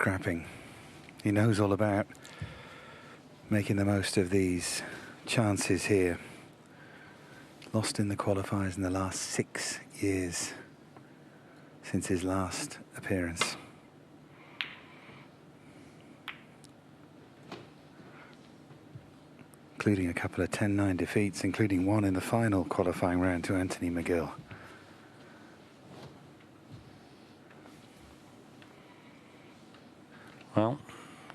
scrapping. He knows all about making the most of these chances here. Lost in the qualifiers in the last 6 years since his last appearance. Including a couple of 10-9 defeats, including one in the final qualifying round to Anthony McGill. Well,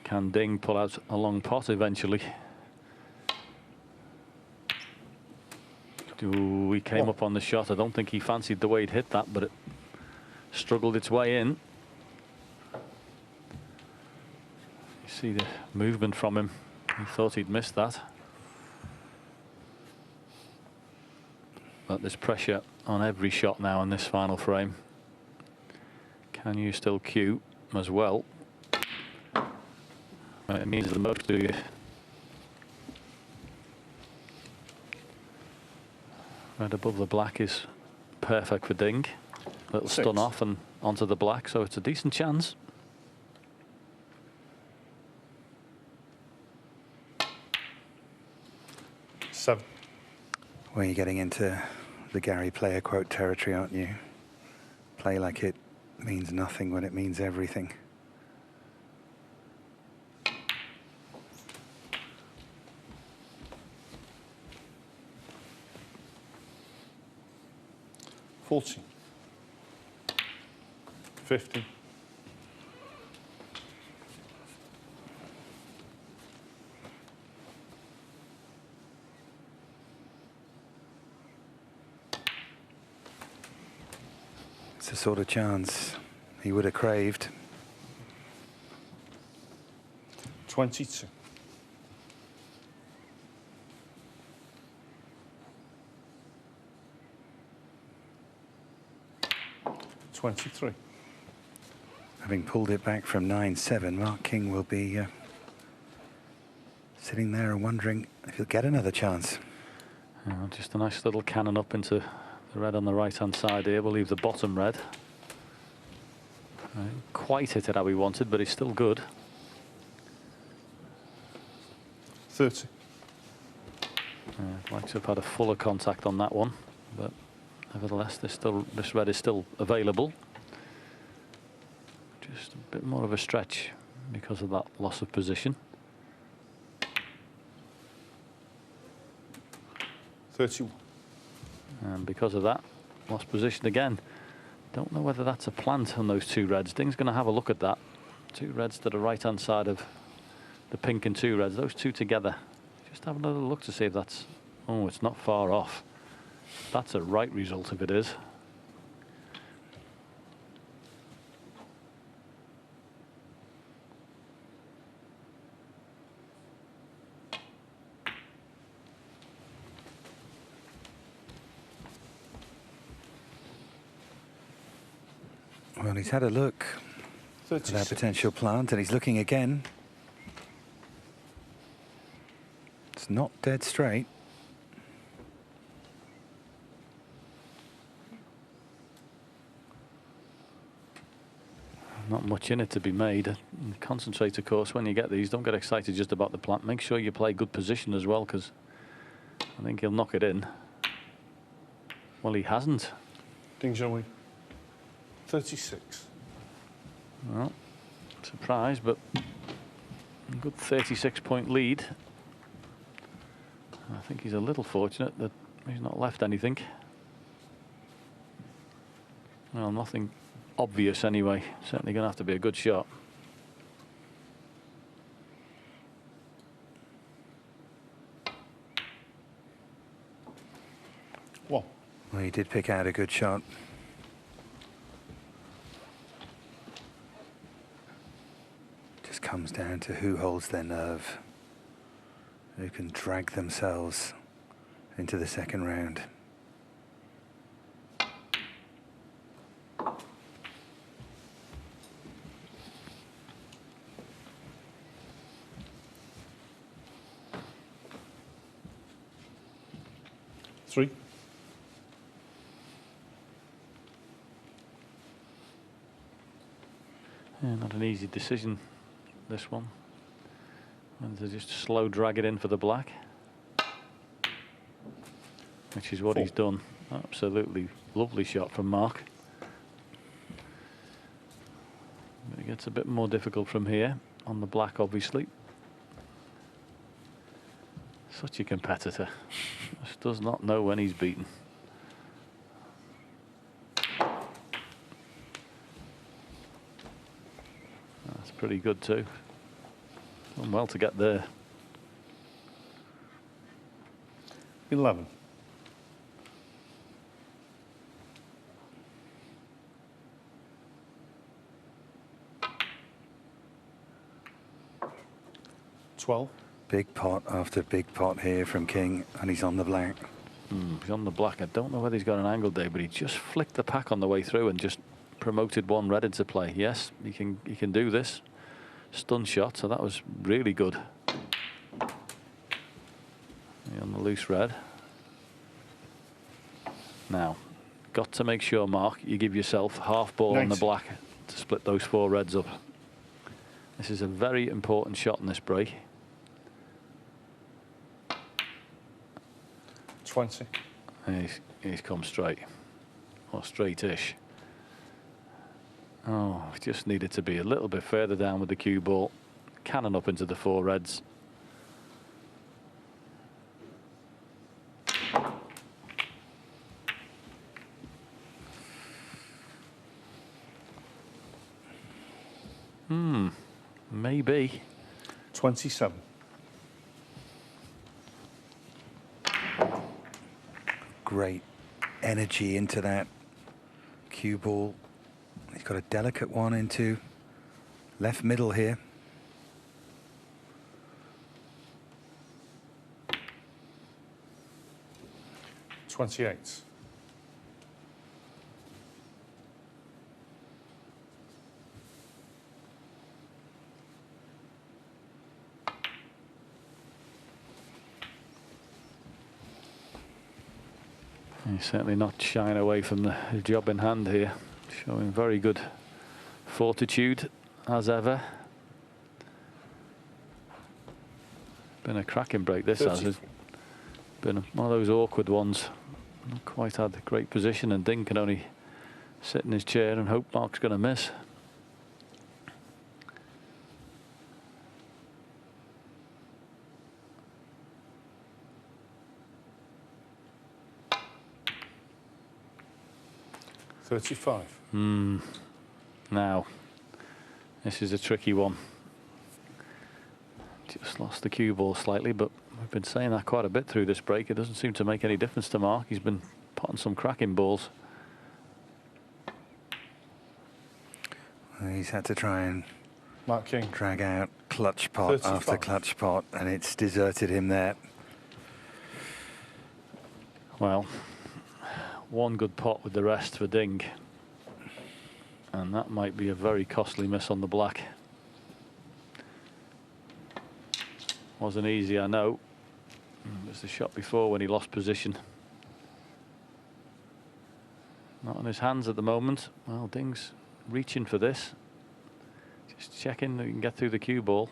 can Ding pull out a long pot eventually? He came up on the shot. I don't think he fancied the way he'd hit that, but it struggled its way in. You see the movement from him. He thought he'd missed that. But there's pressure on every shot now in this final frame. Can you still cue as well? It means the most to you. Red above the black is perfect for Ding. Little stun off and onto the black, so it's a decent chance. Seven. Well, you're getting into the Gary Player quote territory, aren't you? Play like it means nothing when it means everything. 40. 50. It's the sort of chance he would have craved. 22. 23. Having pulled it back from 9-7, Mark King will be sitting there and wondering if he'll get another chance. Just a nice little cannon up into the red on the right-hand side here. We'll leave the bottom red. Quite hit it how he wanted, but he's still good. 30. I'd like to have had a fuller contact on that one, but nevertheless, this red is still available. Just a bit more of a stretch because of that loss of position. 31. And because of that, lost position again. Don't know whether that's a plant on those two reds. Ding's going to have a look at that. Two reds to the right-hand side of the pink and two reds. Those two together. Just have another look to see if that's... Oh, it's not far off. That's a right result if it is. Well, he's had a look at that potential plant, and he's looking again. It's not dead straight. Not much in it to be made. Concentrate, of course, when you get these. Don't get excited just about the plant. Make sure you play good position as well, because I think he'll knock it in. Well, he hasn't. Ding Joey. 36. Well, surprise, but a good 36-point lead. I think he's a little fortunate that he's not left anything. Well, nothing obvious anyway. Certainly going to have to be a good shot. Well, he did pick out a good shot. Just comes down to who holds their nerve, who can drag themselves into the second round. Three. Yeah, not an easy decision, this one. And to just slow drag it in for the black, which is what he's done. Absolutely lovely shot from Mark. It gets a bit more difficult from here on the black, obviously. Such a competitor. Just does not know when he's beaten. That's pretty good too. Done well to get there. 11. Big pot after big pot here from King, and he's on the black. He's on the black. I don't know whether he's got an angle day, but he just flicked the pack on the way through and just promoted one red into play. Yes, he can do this. Stun shot, so that was really good. On the loose red. Now, got to make sure, Mark, you give yourself half ball on the black to split those 4 reds up. This is a very important shot in this break. 20. He's come straight, or straight-ish. Oh, just needed to be a little bit further down with the cue ball, cannon up into the 4 reds. Maybe. 27. Great energy into that cue ball. He's got a delicate one into left middle here. $28. He's certainly not shying away from the job in hand here. Showing very good fortitude, as ever. Been a cracking break, this has. It's been one of those awkward ones. Not quite had a great position, and Ding can only sit in his chair and hope Mark's going to miss. $35. Now, this is a tricky one. Just lost the cue ball slightly, but we've been saying that quite a bit through this break. It doesn't seem to make any difference to Mark. He's been potting some cracking balls. He's had to try and Mark King. drag out clutch pot 35. after clutch pot, and it's deserted him there. Well, one good pot with the rest for Ding, and that might be a very costly miss on the black. Wasn't easy, I know. It was the shot before when he lost position. Not on his hands at the moment. Well, Ding's reaching for this. Just checking that he can get through the cue ball.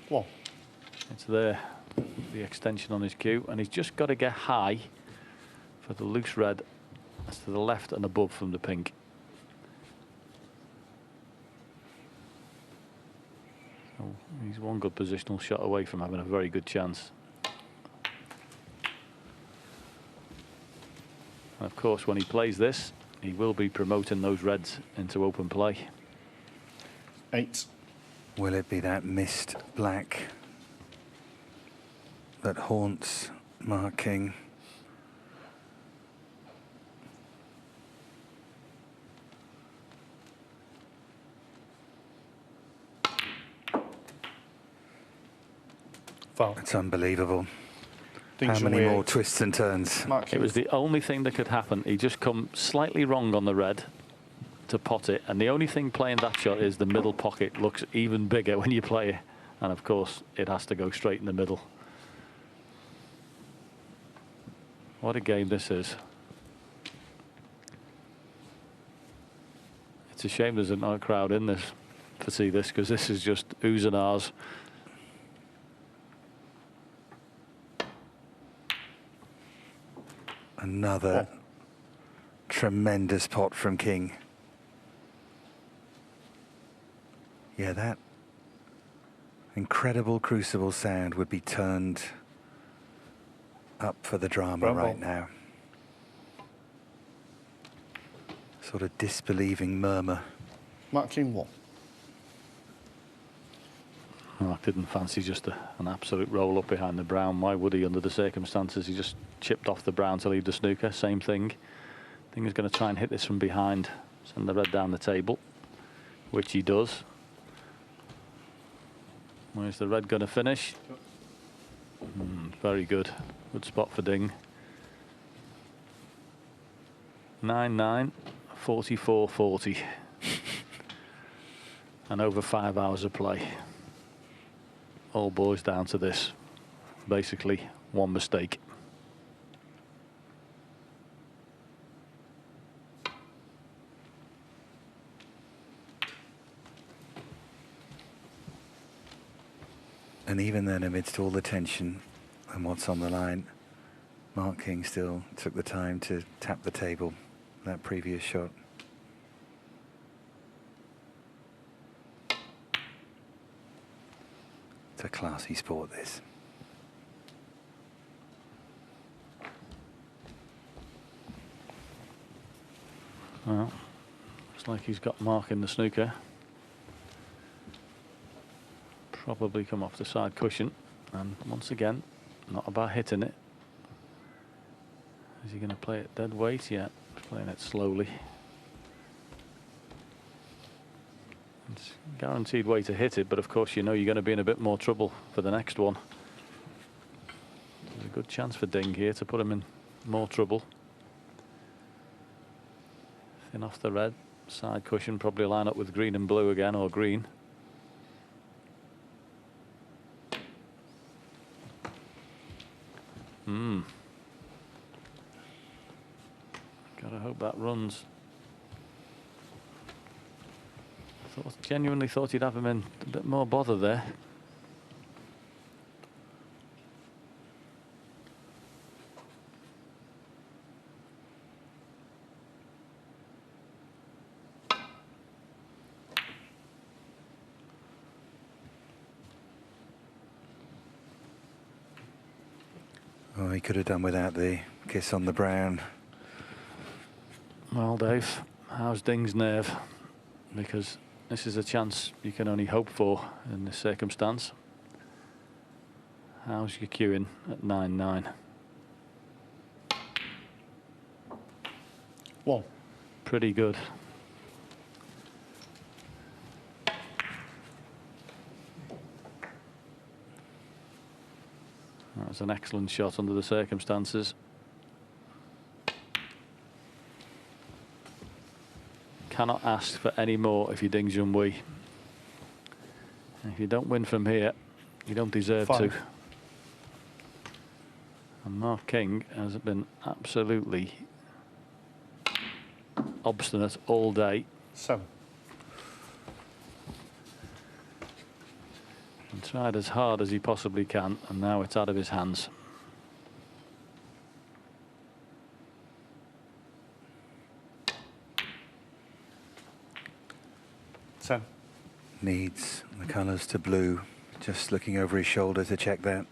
One. It's there, the extension on his cue, and he's just got to get high for the loose red. That's to the left and above from the pink. So he's one good positional shot away from having a very good chance. And of course, when he plays this, he will be promoting those reds into open play. 8. Will it be that missed black that haunts Mark King? Foul. It's unbelievable. Ding's How many away. more twists and turns? Mark King. It was the only thing that could happen. He just come slightly wrong on the red to pot it, and the only thing playing that shot is the middle pocket looks even bigger when you play it, and of course it has to go straight in the middle. What a game this is. It's a shame there's not a crowd in this to see this, because this is just oohs and ahs. Another tremendous pot from King. Yeah, that incredible crucible sound would be turned up for the drama right now. Sort of disbelieving murmur. Mark King 1. Mark didn't fancy just an absolute roll up behind the brown. Why would he under the circumstances? He just chipped off the brown to leave the snooker. Same thing. I think he's going to try and hit this from behind, send the red down the table, which he does. Where's the red going to finish? Very good. Good spot for Ding. 9-9, 44-40. And over 5 hours of play. All boils down to this. Basically, one mistake. And even then, amidst all the tension and what's on the line, Mark King still took the time to tap the table, that previous shot. It's a classy sport, this. Well, looks like he's got Mark in the snooker. Probably come off the side cushion, and once again, not about hitting it. Is he going to play it dead weight? Yeah, he's playing it slowly. It's a guaranteed way to hit it, but of course you know you're going to be in a bit more trouble for the next one. There's a good chance for Ding here to put him in more trouble. Thin off the red, side cushion, probably line up with green and blue again, or green. Gotta hope that runs. Genuinely thought you'd have him in a bit more bother there. Oh, he could have done without the kiss on the brown. Well, Dave, how's Ding's nerve? Because this is a chance you can only hope for in this circumstance. How's your queuing at 9-9? 1. Pretty good. That was an excellent shot under the circumstances. Cannot ask for any more if you're Ding Junhui. If you don't win from here, you don't deserve 5. to. And Mark King has been absolutely obstinate all day. 7. And tried as hard as he possibly can, and now it's out of his hands. Needs the colours to blue. Just looking over his shoulder to check that.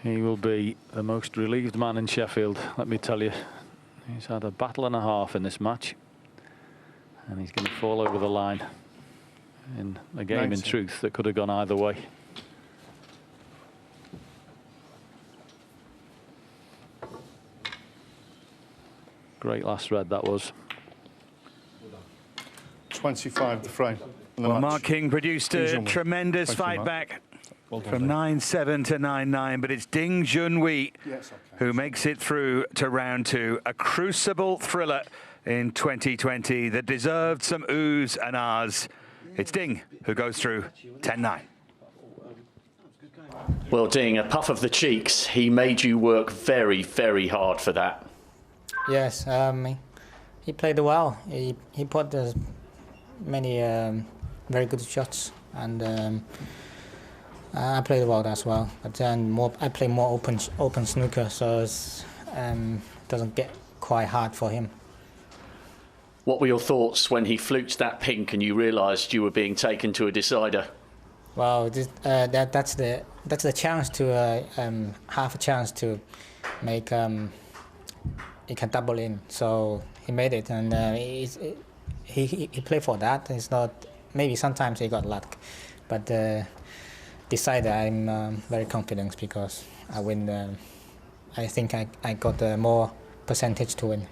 He will be the most relieved man in Sheffield, let me tell you. He's had a battle and a half in this match, and he's going to fall over the line in a game 19. in truth that could have gone either way. Great last red that was. 25 the frame. Well, Mark King produced a Junhui. tremendous Thank you, fight Mark. back Well done, from Dave. 9-7 to 9-9, but it's Ding Junhui Yes, okay. who makes it through to round 2. A crucible thriller in 2020 that deserved some oohs and ahs. It's Ding who goes through 10-9. Well, Ding, a puff of the cheeks. He made you work very, very hard for that. Yes, he played well. He put many very good shots, and I played well as well. But then I play more open snooker, so it doesn't get quite hard for him. What were your thoughts when he fluked that pink and you realised you were being taken to a decider? Well, that's the chance to have a chance to make he can double in. So he made it, and he played for that. It's not, maybe sometimes he got luck, but decider I'm very confident because I win. I think I got more percentage to win.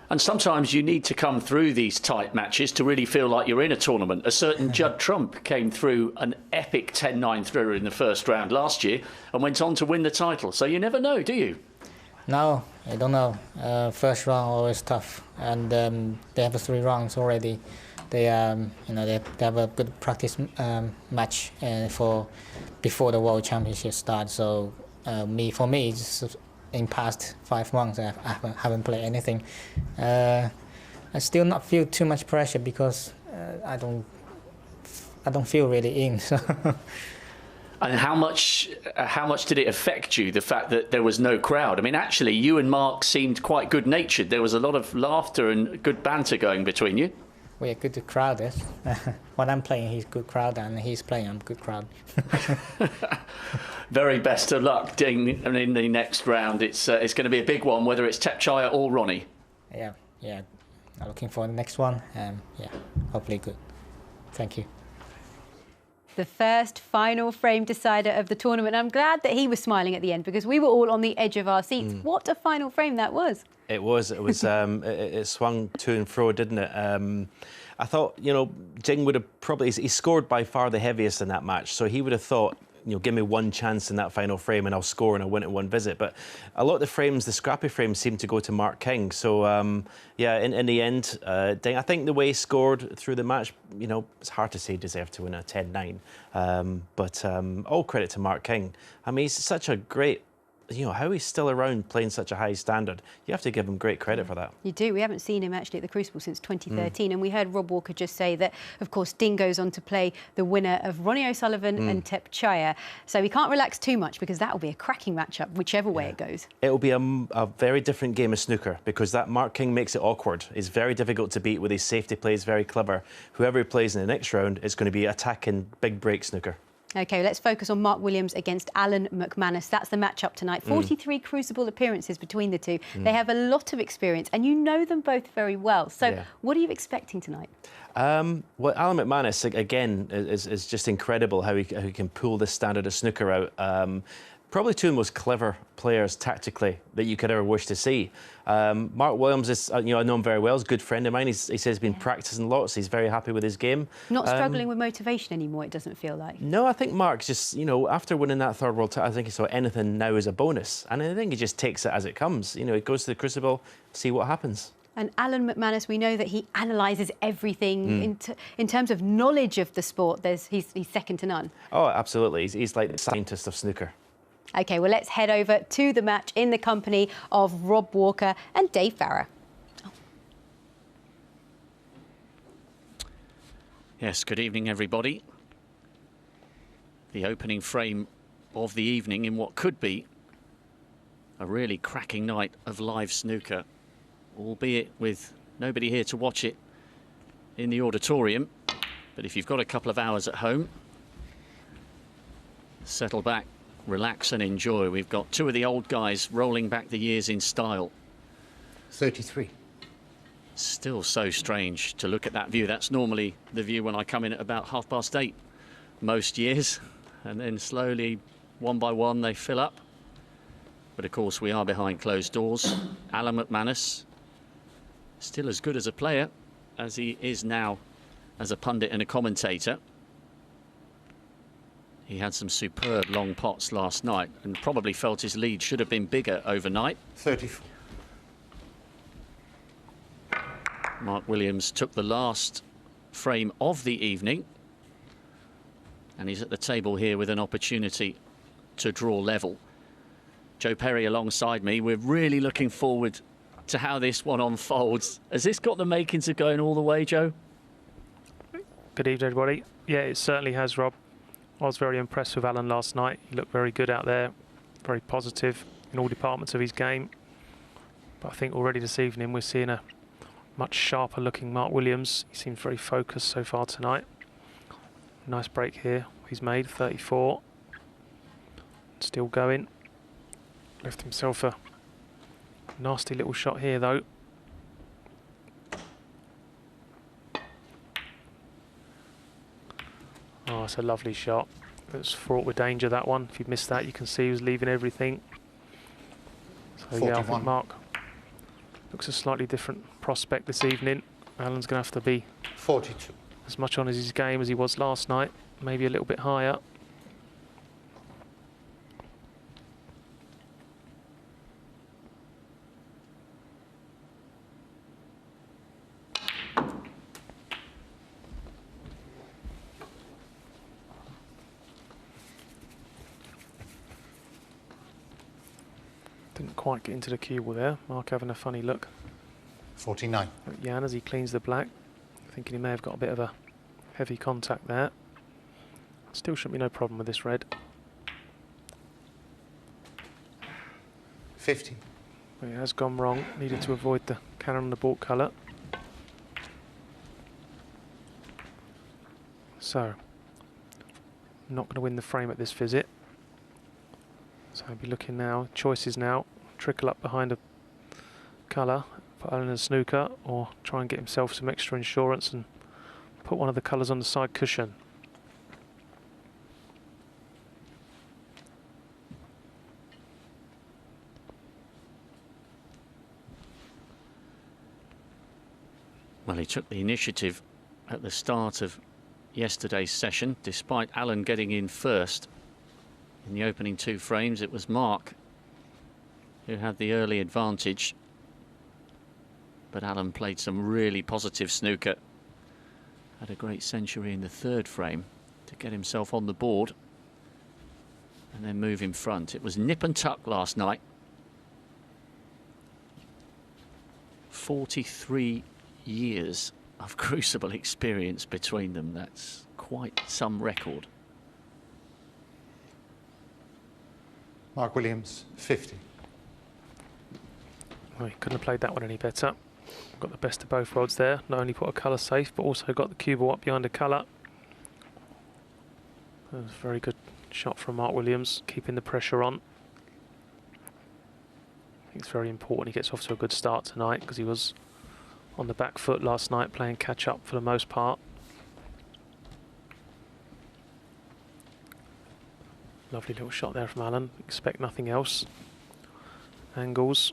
And sometimes you need to come through these tight matches to really feel like you're in a tournament. A certain Judd Trump came through an epic 10-9 thriller in the first round last year and went on to win the title. So you never know, do you? No, I don't know. First round always tough, and they have 3 rounds already. They they have a good practice match for before the World Championship starts. So for me, it's, in past 5 months, I haven't played anything. I still not feel too much pressure because I don't feel really in. So. And how much did it affect you, the fact that there was no crowd? I mean, actually, you and Mark seemed quite good-natured. There was a lot of laughter and good banter going between you. We're good to crowd, yes. When I'm playing, he's good crowd, and he's playing, I'm good crowd. Very best of luck, Ding, in the next round. It's going to be a big one, whether it's Tepchaya or Ronnie. Yeah. I'm looking for the next one. Yeah, hopefully good. Thank you. The first final frame decider of the tournament. I'm glad that he was smiling at the end because we were all on the edge of our seats. What a final frame that was. It was. It swung to and fro, didn't it? I thought, Ding would have probably... He scored by far the heaviest in that match, so he would have thought, give me one chance in that final frame and I'll score and I'll win it in one visit. But a lot of the frames, the scrappy frames, seemed to go to Mark King. So, yeah, in the end, Ding, I think the way he scored through the match, it's hard to say he deserved to win a 10-9. But all credit to Mark King. I mean, he's such a great... how he's still around playing such a high standard. You have to give him great credit for that. You do. We haven't seen him actually at the Crucible since 2013. And we heard Rob Walker just say that, of course, Ding goes on to play the winner of Ronnie O'Sullivan and Tepchaya. So we can't relax too much because that will be a cracking matchup, whichever way it goes. It will be a very different game of snooker because that Mark King makes it awkward. He's very difficult to beat with his safety plays, very clever. Whoever he plays in the next round is going to be attacking big break snooker. OK, let's focus on Mark Williams against Alan McManus. That's the matchup tonight. 43 Crucible appearances between the two. They have a lot of experience, and you know them both very well. So what are you expecting tonight? Well, Alan McManus, again, is just incredible how he can pull this standard of snooker out. Probably 2 of the most clever players tactically that you could ever wish to see. Mark Williams is, I know him very well. He's a good friend of mine. He says he's been practicing lots. He's very happy with his game. Not struggling with motivation anymore, it doesn't feel like. No, I think Mark's just, after winning that third world title, I think he saw anything now as a bonus. And I think he just takes it as it comes. He goes to the Crucible, see what happens. And Alan McManus, we know that he analyses everything in terms of knowledge of the sport. He's second to none. Oh, absolutely. He's like the scientist of snooker. OK, well, let's head over to the match in the company of Rob Walker and Dave Farrer. Yes, good evening, everybody. The opening frame of the evening in what could be a really cracking night of live snooker, albeit with nobody here to watch it in the auditorium. But if you've got a couple of hours at home, settle back, relax and enjoy. We've got 2 of the old guys rolling back the years in style. 33. Still so strange to look at that view. That's normally the view when I come in at about 8:30 most years. And then slowly, one by one, they fill up. But of course, we are behind closed doors. Alan McManus, still as good as a player as he is now as a pundit and a commentator. He had some superb long pots last night and probably felt his lead should have been bigger overnight. 34. Mark Williams took the last frame of the evening. And he's at the table here with an opportunity to draw level. Joe Perry alongside me. We're really looking forward to how this one unfolds. Has this got the makings of going all the way, Joe? Good evening, everybody. Yeah, it certainly has, Rob. I was very impressed with Alan last night. He looked very good out there, very positive in all departments of his game. But I think already this evening we're seeing a much sharper looking Mark Williams. He seems very focused so far tonight. Nice break here he's made, 34. Still going. Left himself a nasty little shot here though. Oh, it's a lovely shot. It's fraught with danger, that one. If you missed that, you can see he was leaving everything. So yeah, I think Mark looks a slightly different prospect this evening. Alan's going to have to be 42. as much on his game as he was last night, maybe a little bit higher. Didn't quite get into the cue ball there. Mark having a funny look 49. at Jan as he cleans the black, thinking he may have got a bit of a heavy contact there. Still shouldn't be no problem with this red. 50. But it has gone wrong. Needed to avoid the cannon on the baulk colour. So, not going to win the frame at this visit. So I'll be looking now, choices now, trickle up behind a colour for Alan and Snooker, or try and get himself some extra insurance and put one of the colours on the side cushion. Well, he took the initiative at the start of yesterday's session, despite Alan getting in first. In the opening 2 frames, it was Mark who had the early advantage. But Alan played some really positive snooker. Had a great century in the 3rd frame to get himself on the board and then move in front. It was nip and tuck last night. 43 years of crucible experience between them. That's quite some record. Mark Williams, 50. Well, he couldn't have played that one any better. Got the best of both worlds there. Not only put a colour safe, but also got the cue ball up behind a colour. That was a very good shot from Mark Williams, keeping the pressure on. I think it's very important he gets off to a good start tonight, because he was on the back foot last night, playing catch up for the most part. Lovely little shot there from Alan. Expect nothing else. Angles,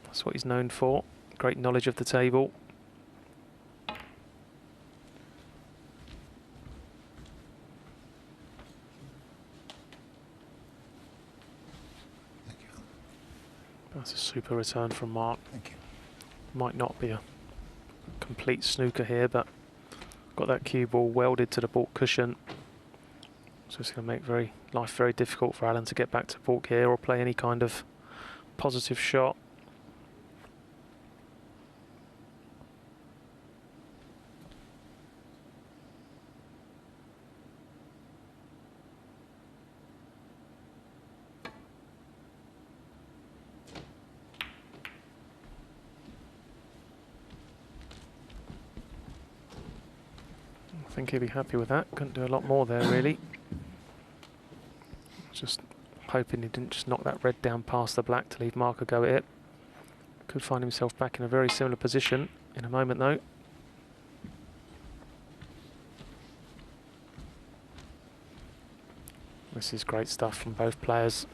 that's what he's known for. Great knowledge of the table. Thank you. That's a super return from Mark. Thank you. Might not be a complete snooker here, but got that cue ball welded to the baulk cushion. So it's going to make life very difficult for Alan to get back to baulk here or play any kind of positive shot. I think he'll be happy with that. Couldn't do a lot more there, really. Just hoping he didn't just knock that red down past the black to leave Mark a go at it. Could find himself back in a very similar position in a moment, though. This is great stuff from both players.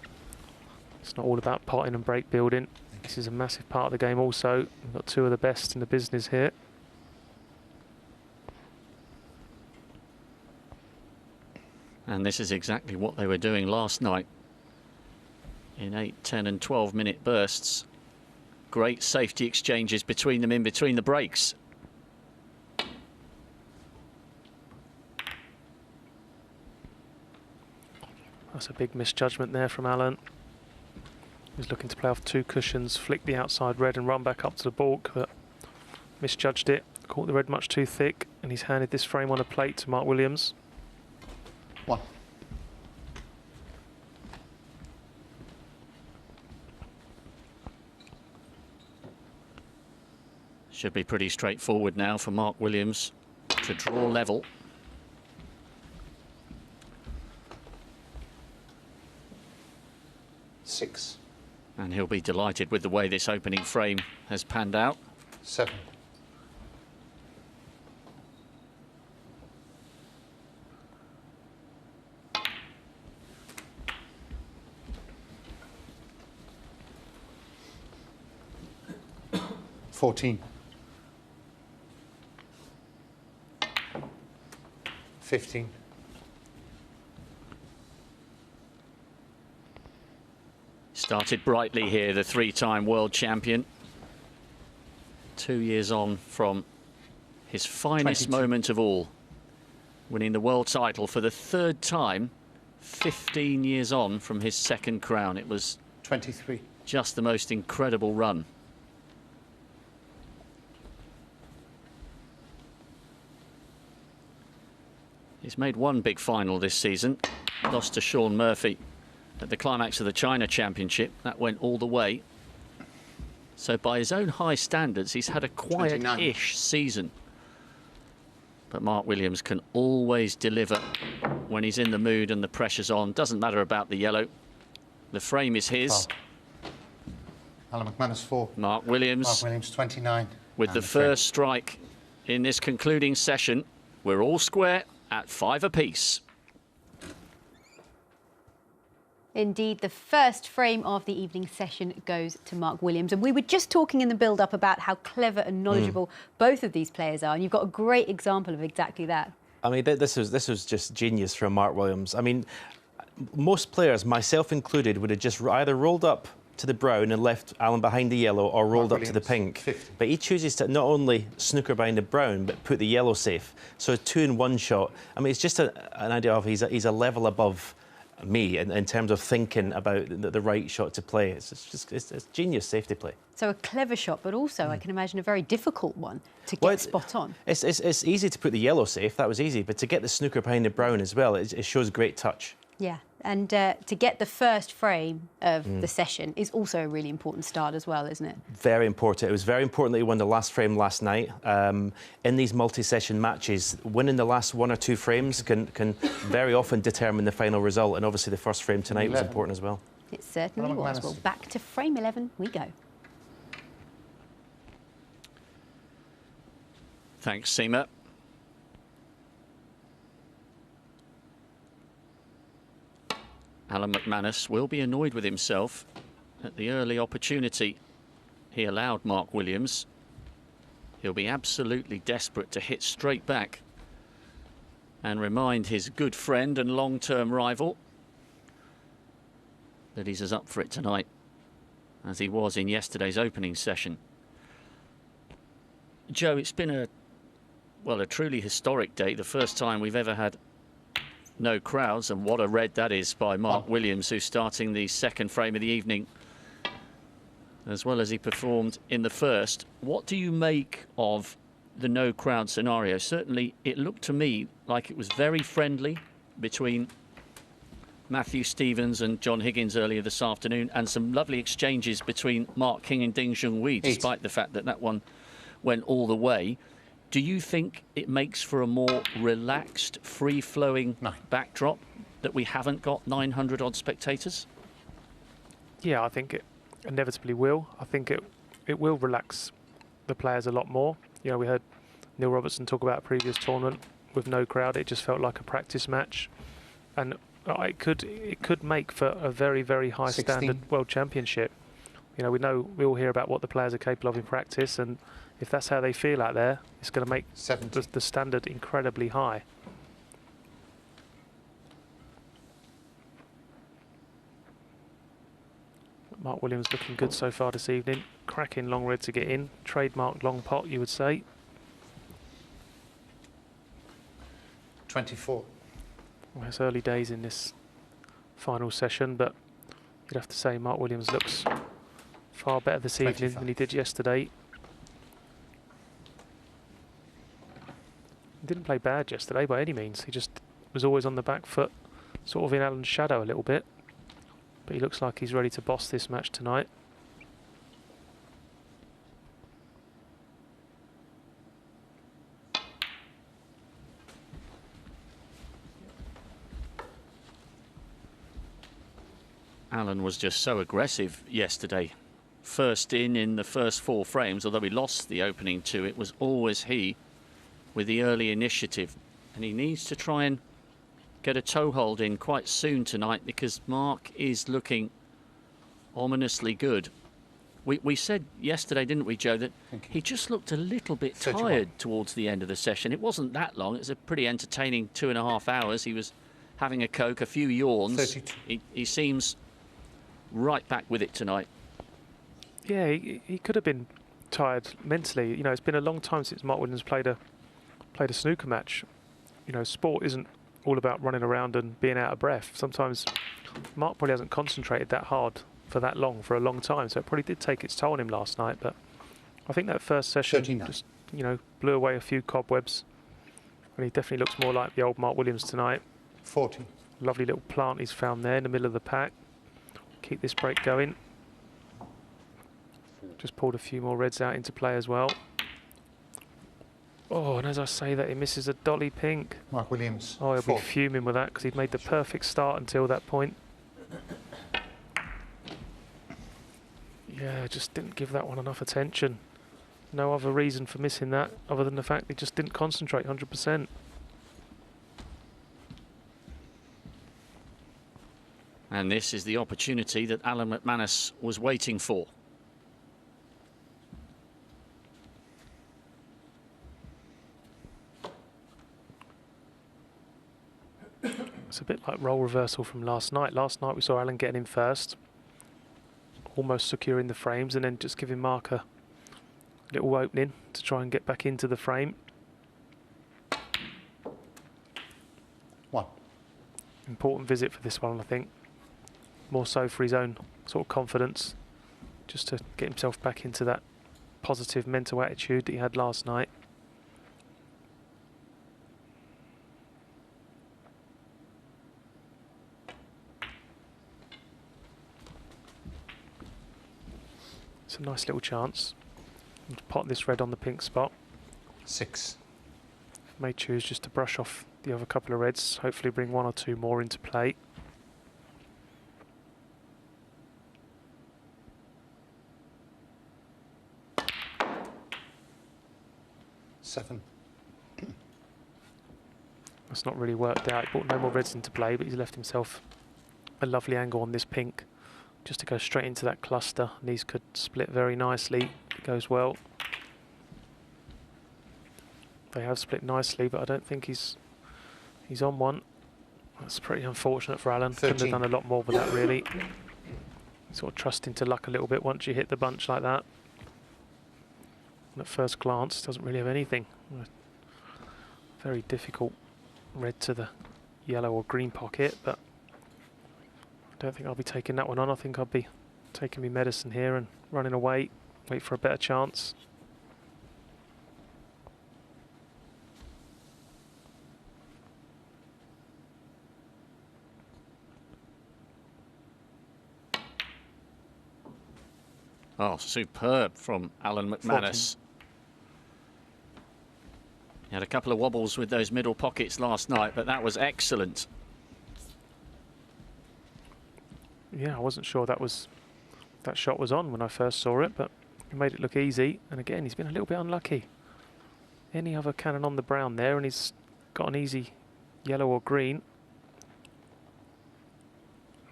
It's not all about potting and break building. This is a massive part of the game also. We've got 2 of the best in the business here. And this is exactly what they were doing last night in 8, 10 and 12-minute bursts. Great safety exchanges between them in between the breaks. That's a big misjudgment there from Alan. He's looking to play off 2 cushions, flick the outside red and run back up to the baulk, but misjudged it. Caught the red much too thick, and he's handed this frame on a plate to Mark Williams. 1. Should be pretty straightforward now for Mark Williams to draw level. Six. And he'll be delighted with the way this opening frame has panned out. 7. $14. 15. Started brightly here, the 3-time world champion. 2 years on from his finest 22. moment of all, winning the world title for the 3rd time, 15 years on from his 2nd crown. It was 23. just the most incredible run. He's made one big final this season, lost to Shaun Murphy at the climax of the China Championship. That went all the way. So by his own high standards, he's had a quiet-ish season. But Mark Williams can always deliver when he's in the mood and the pressure's on. Doesn't matter about the yellow. The frame is his. Alan McManus 4. Mark Williams 29. with the first strike in this concluding session. We're all square at 5 apiece. Indeed, the first frame of the evening session goes to Mark Williams. And we were just talking in the build-up about how clever and knowledgeable both of these players are. And you've got a great example of exactly that. I mean, this was just genius from Mark Williams. I mean, most players, myself included, would have just either rolled up to the brown and left Alan behind the yellow, or rolled up to the pink. 50. But he chooses to not only snooker behind the brown, but put the yellow safe. So a 2-in-1 shot. I mean, it's just an idea of he's a level above me in terms of thinking about the right shot to play. It's genius safety play. So a clever shot, but also, I can imagine, a very difficult one to get spot on. It's easy to put the yellow safe, that was easy, but to get the snooker behind the brown as well, it shows great touch. Yeah, and to get the first frame of the session is also a really important start as well, isn't it? Very important. It was very important that he won the last frame last night. In these multi-session matches, winning the last 1 or 2 frames can very often determine the final result, and obviously the first frame tonight was important as well. It certainly was. Well, back to frame 11 we go. Thanks, Seema. Alan McManus will be annoyed with himself at the early opportunity he allowed Mark Williams. He'll be absolutely desperate to hit straight back and remind his good friend and long-term rival that he's as up for it tonight as he was in yesterday's opening session. Joe, it's been a truly historic day, the first time we've ever had no crowds, and what a red that is by Mark Williams, who's starting the second frame of the evening as well as he performed in the first. What do you make of the no crowd scenario? Certainly it looked to me like it was very friendly between Matthew Stevens and John Higgins earlier this afternoon, and some lovely exchanges between Mark King and Ding Junhui, despite the fact that that one went all the way. Do you think it makes for a more relaxed, free-flowing backdrop that we haven't got 900-odd spectators? Yeah, I think it inevitably will. I think it will relax the players a lot more. You know, we heard Neil Robertson talk about a previous tournament with no crowd. It just felt like a practice match, and it could make for a very, very high standard World Championship. You know, we all hear about what the players are capable of in practice, and if that's how they feel out there, it's going to make the standard incredibly high. Mark Williams looking good so far this evening. Cracking long red to get in. Trademark long pot, you would say. 24. Well, it's early days in this final session, but you'd have to say Mark Williams looks far better this evening 25. than he did yesterday. He didn't play bad yesterday by any means. He just was always on the back foot, sort of in Alan's shadow a little bit. But he looks like he's ready to boss this match tonight. Alan was just so aggressive yesterday. First in the first 4 frames, although he lost the opening 2, it was always he with the early initiative. And he needs to try and get a toehold in quite soon tonight, because Mark is looking ominously good. We said yesterday, didn't we, Joe, that he just looked a little bit 31. tired towards the end of the session. It wasn't that long. It was a pretty entertaining 2.5 hours. He was having a Coke, a few yawns. 32. He seems right back with it tonight. Yeah, he could have been tired mentally. You know, it's been a long time since Mark Williams played a snooker match. You know, sport isn't all about running around and being out of breath. Sometimes Mark probably hasn't concentrated that hard for that long, for a long time, so it probably did take its toll on him last night. But I think that first session 39. just, you know, blew away a few cobwebs, and he definitely looks more like the old Mark Williams tonight. 40. Lovely little plant he's found there in the middle of the pack. Keep this break going. Just pulled a few more reds out into play as well. Oh, and as I say that, he misses a dolly pink. Mark Williams. Oh, he'll 4. be fuming with that because he'd made the perfect start until that point. Yeah, just didn't give that one enough attention. No other reason for missing that other than the fact he just didn't concentrate 100%. And this is the opportunity that Alan McManus was waiting for. It's a bit like role reversal from last night. Last night we saw Alan getting in first, almost securing the frames, and then just giving Mark a little opening to try and get back into the frame. 1. Important visit for this one, I think. More so for his own sort of confidence, just to get himself back into that positive mental attitude that he had last night. It's a nice little chance. To pot this red on the pink spot. 6. May choose just to brush off the other couple of reds, hopefully bring 1 or 2 more into play. Seven. That's not really worked out. He brought no more reds into play, but he's left himself a lovely angle on this pink just to go straight into that cluster. And these could split very nicely. It goes well. They have split nicely, but I don't think he's on one. That's pretty unfortunate for Alan. 13. Couldn't have done a lot more with that, really. Sort of trusting to luck a little bit once you hit the bunch like that. And at first glance, doesn't really have anything. Very difficult red to the yellow or green pocket, but I don't think I'll be taking that one on. I think I'll be taking my medicine here and running away, wait for a better chance. Oh, superb from Alan McManus. 14. He had a couple of wobbles with those middle pockets last night, but that was excellent. Yeah, I wasn't sure that shot was on when I first saw it, but he made it look easy. And again, he's been a little bit unlucky. Any other cannon on the brown there, and he's got an easy yellow or green.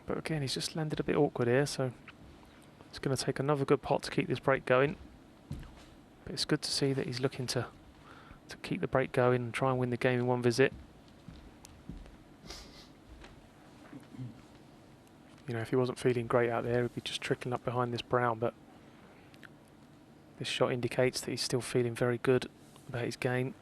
But again, he's just landed a bit awkward here, so it's going to take another good pot to keep this break going. But it's good to see that he's looking to keep the break going and try and win the game in one visit. You know, if he wasn't feeling great out there, he'd be just trickling up behind this brown, but this shot indicates that he's still feeling very good about his game.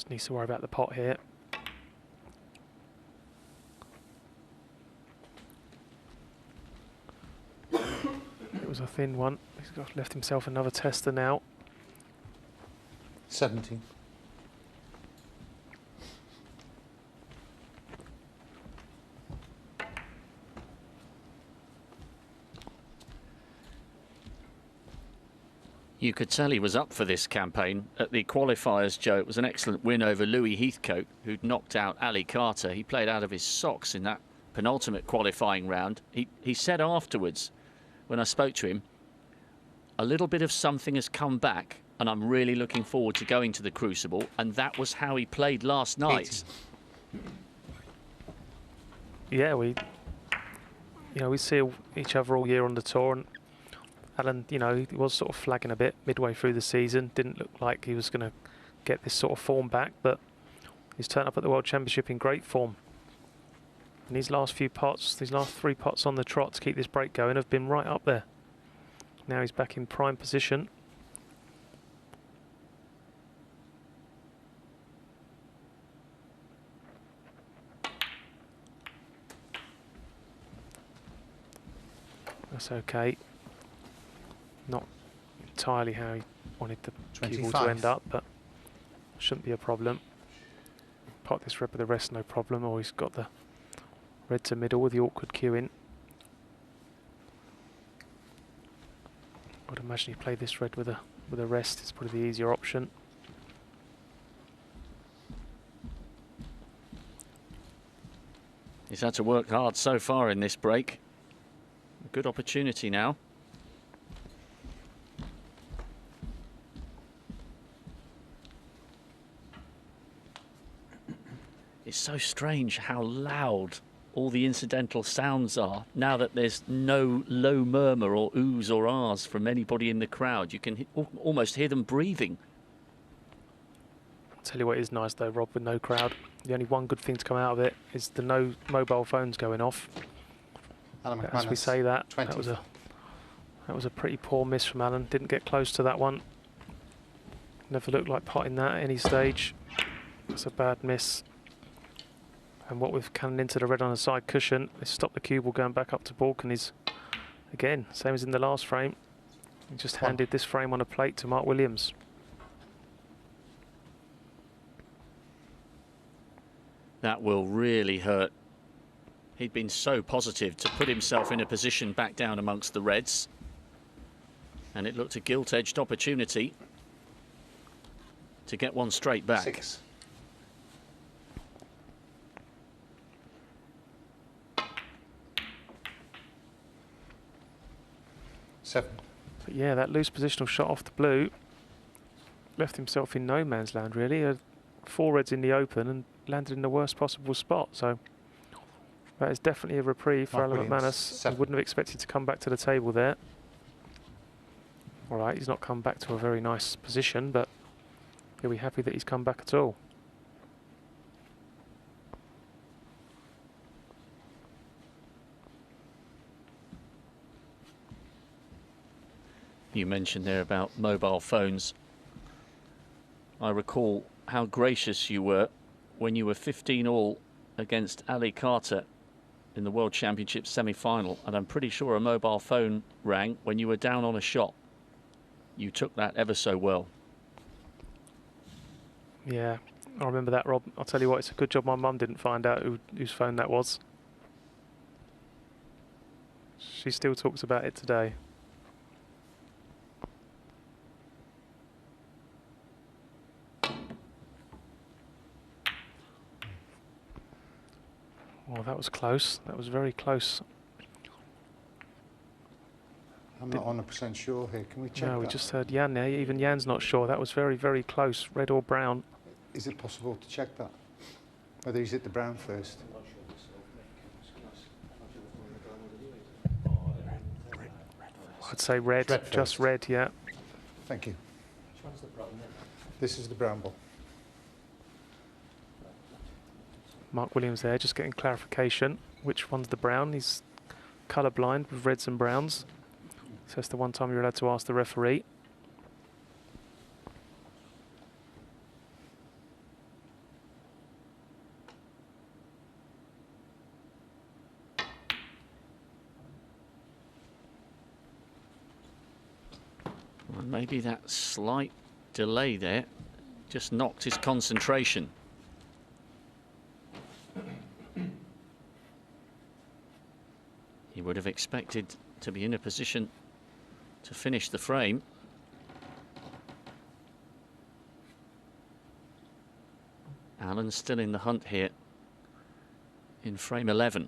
Needs to worry about the pot here. It was a thin one. He's left himself another tester now. 17. You could tell he was up for this campaign. At the qualifiers, Joe, it was an excellent win over Louis Heathcote, who'd knocked out Ali Carter. He played out of his socks in that penultimate qualifying round. He said afterwards, when I spoke to him, a little bit of something has come back, and I'm really looking forward to going to the Crucible, and that was how he played last night. 18. Yeah, we see each other all year on the tour, and Alan, he was sort of flagging a bit midway through the season. Didn't look like he was going to get this sort of form back, but he's turned up at the World Championship in great form. And these last few pots, these last 3 pots on the trot to keep this break going have been right up there. Now he's back in prime position. That's okay. Not entirely how he wanted the cue ball to end up, but shouldn't be a problem. Pot this red with the rest, no problem. Or he's got the red to middle with the awkward cue in. I'd imagine he played this red with a rest. It's probably the easier option. He's had to work hard so far in this break. A good opportunity now. It's so strange how loud all the incidental sounds are now that there's no low murmur or oohs or ahs from anybody in the crowd. You can almost hear them breathing. I'll tell you what is nice though, Rob, with no crowd. The only one good thing to come out of it is the no mobile phones going off. Alan But McManus, as we say that, 20. that was a pretty poor miss from Alan. Didn't get close to that one. Never looked like potting that at any stage. That's a bad miss. And what we've cannoned into the red on the side cushion is stopped the cue ball going back up to balk, and is, again, same as in the last frame. He just handed this frame on a plate to Mark Williams. That will really hurt. He'd been so positive to put himself in a position back down amongst the reds. And it looked a gilt-edged opportunity to get one straight back. 6. Seven. But yeah, that loose positional shot off the blue left himself in no man's land, really. Had 4 reds in the open and landed in the worst possible spot. So that is definitely a reprieve for Mark Alan Williams, McManus. I 7. wouldn't have expected to come back to the table there. All right, he's not come back to a very nice position, but he'll be happy that he's come back at all. You mentioned there about mobile phones. I recall how gracious you were when you were 15 all against Ali Carter in the World Championship semi-final, and I'm pretty sure a mobile phone rang when you were down on a shot. You took that ever so well. Yeah, I remember that, Rob. I'll tell you what, it's a good job my mum didn't find out whose phone that was. She still talks about it today. Oh, that was close. That was very close. I'm not 100% sure here. Can we check No, we that? just heard Jan there. Even Jan's not sure. That was very, very close. Red or brown. Is it possible to check that? Whether he's hit the brown first? I'd say red. Red Just first. red, yeah. Thank you. This is the brown ball. Mark Williams there, just getting clarification. Which one's the brown? He's colourblind with reds and browns. So that's the one time you're allowed to ask the referee. And maybe that slight delay there just knocked his concentration. He would have expected to be in a position to finish the frame. Allen's still in the hunt here in frame 11.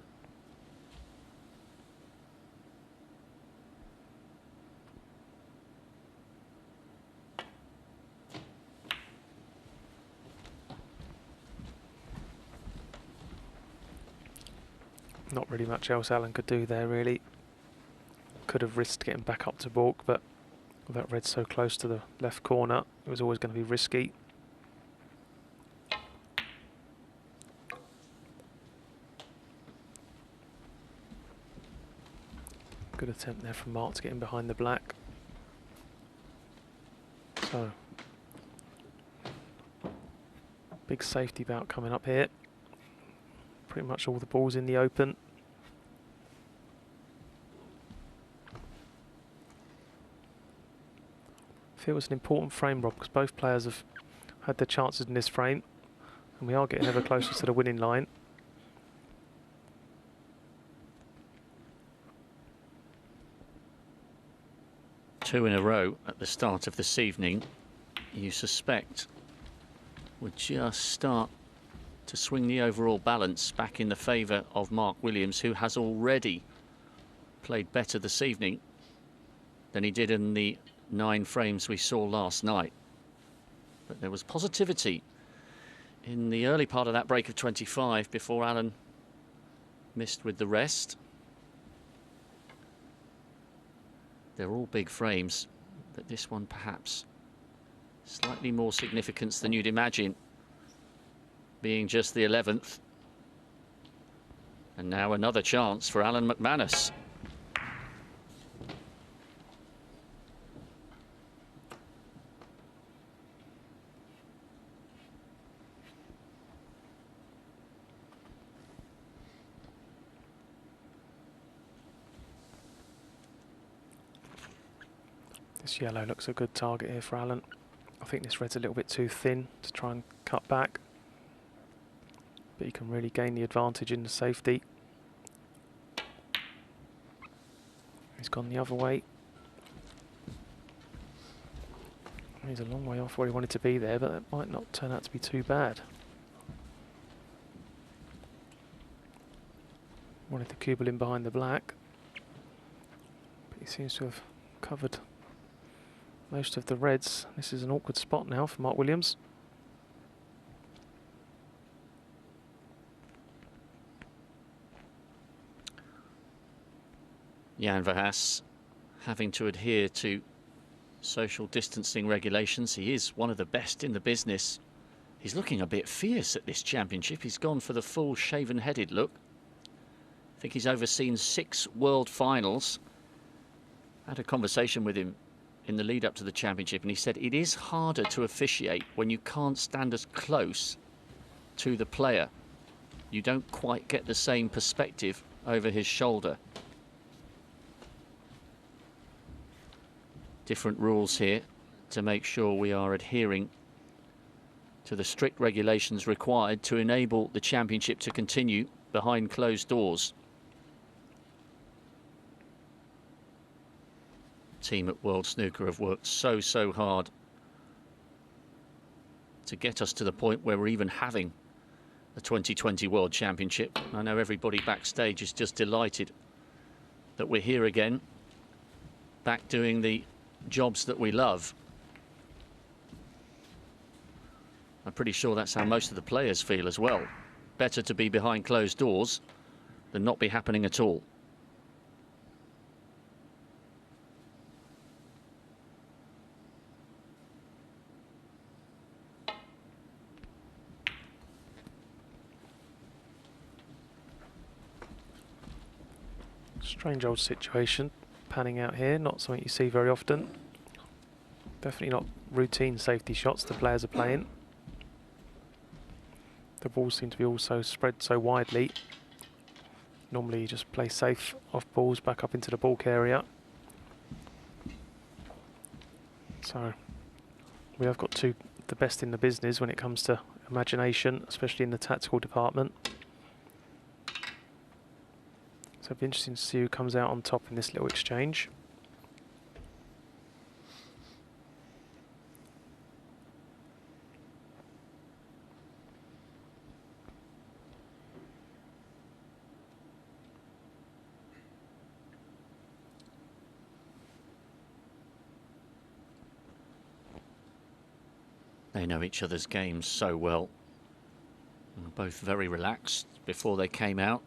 Not really much else Allen could do there, really. Could have risked getting back up to balk, but with that red so close to the left corner, it was always going to be risky. Good attempt there from Mark to get in behind the black. So, big safety bout coming up here. Pretty much all the balls in the open. I feel it's an important frame, Rob, because both players have had their chances in this frame, and we are getting ever closer to the winning line. Two in a row at the start of this evening, you suspect, would just start to swing the overall balance back in the favour of Mark Williams, who has already played better this evening than he did in the 9 frames we saw last night. But there was positivity in the early part of that break of 25 before Allen missed with the rest. They're all big frames, but this one perhaps slightly more significance than you'd imagine, being just the 11th. And now another chance for Alan McManus. This yellow looks a good target here for Allen. I think this red's a little bit too thin to try and cut back, but you can really gain the advantage in the safety. He's gone the other way. He's a long way off where he wanted to be there, but that might not turn out to be too bad. Wanted the cubble in behind the black, but he seems to have covered most of the reds. This is an awkward spot now for Mark Williams. Jan Verhaas having to adhere to social distancing regulations. He is one of the best in the business. He's looking a bit fierce at this championship. He's gone for the full shaven-headed look. I think he's overseen 6 world finals. I had a conversation with him in the lead up to the championship, and he said it is harder to officiate when you can't stand as close to the player. You don't quite get the same perspective over his shoulder. Different rules here to make sure we are adhering to the strict regulations required to enable the championship to continue behind closed doors. Team at World Snooker have worked so hard to get us to the point where we're even having a 2020 World Championship. I know everybody backstage is just delighted that we're here again, back doing the jobs that we love. I'm pretty sure that's how most of the players feel as well. Better to be behind closed doors than not be happening at all. Strange old situation panning out here, not something you see very often. Definitely not routine safety shots the players are playing. The balls seem to be also spread so widely. Normally you just play safe off balls back up into the balk area. So we have got the best in the business when it comes to imagination, especially in the tactical department. So it'll be interesting to see who comes out on top in this little exchange. They know each other's games so well. And were both very relaxed before they came out,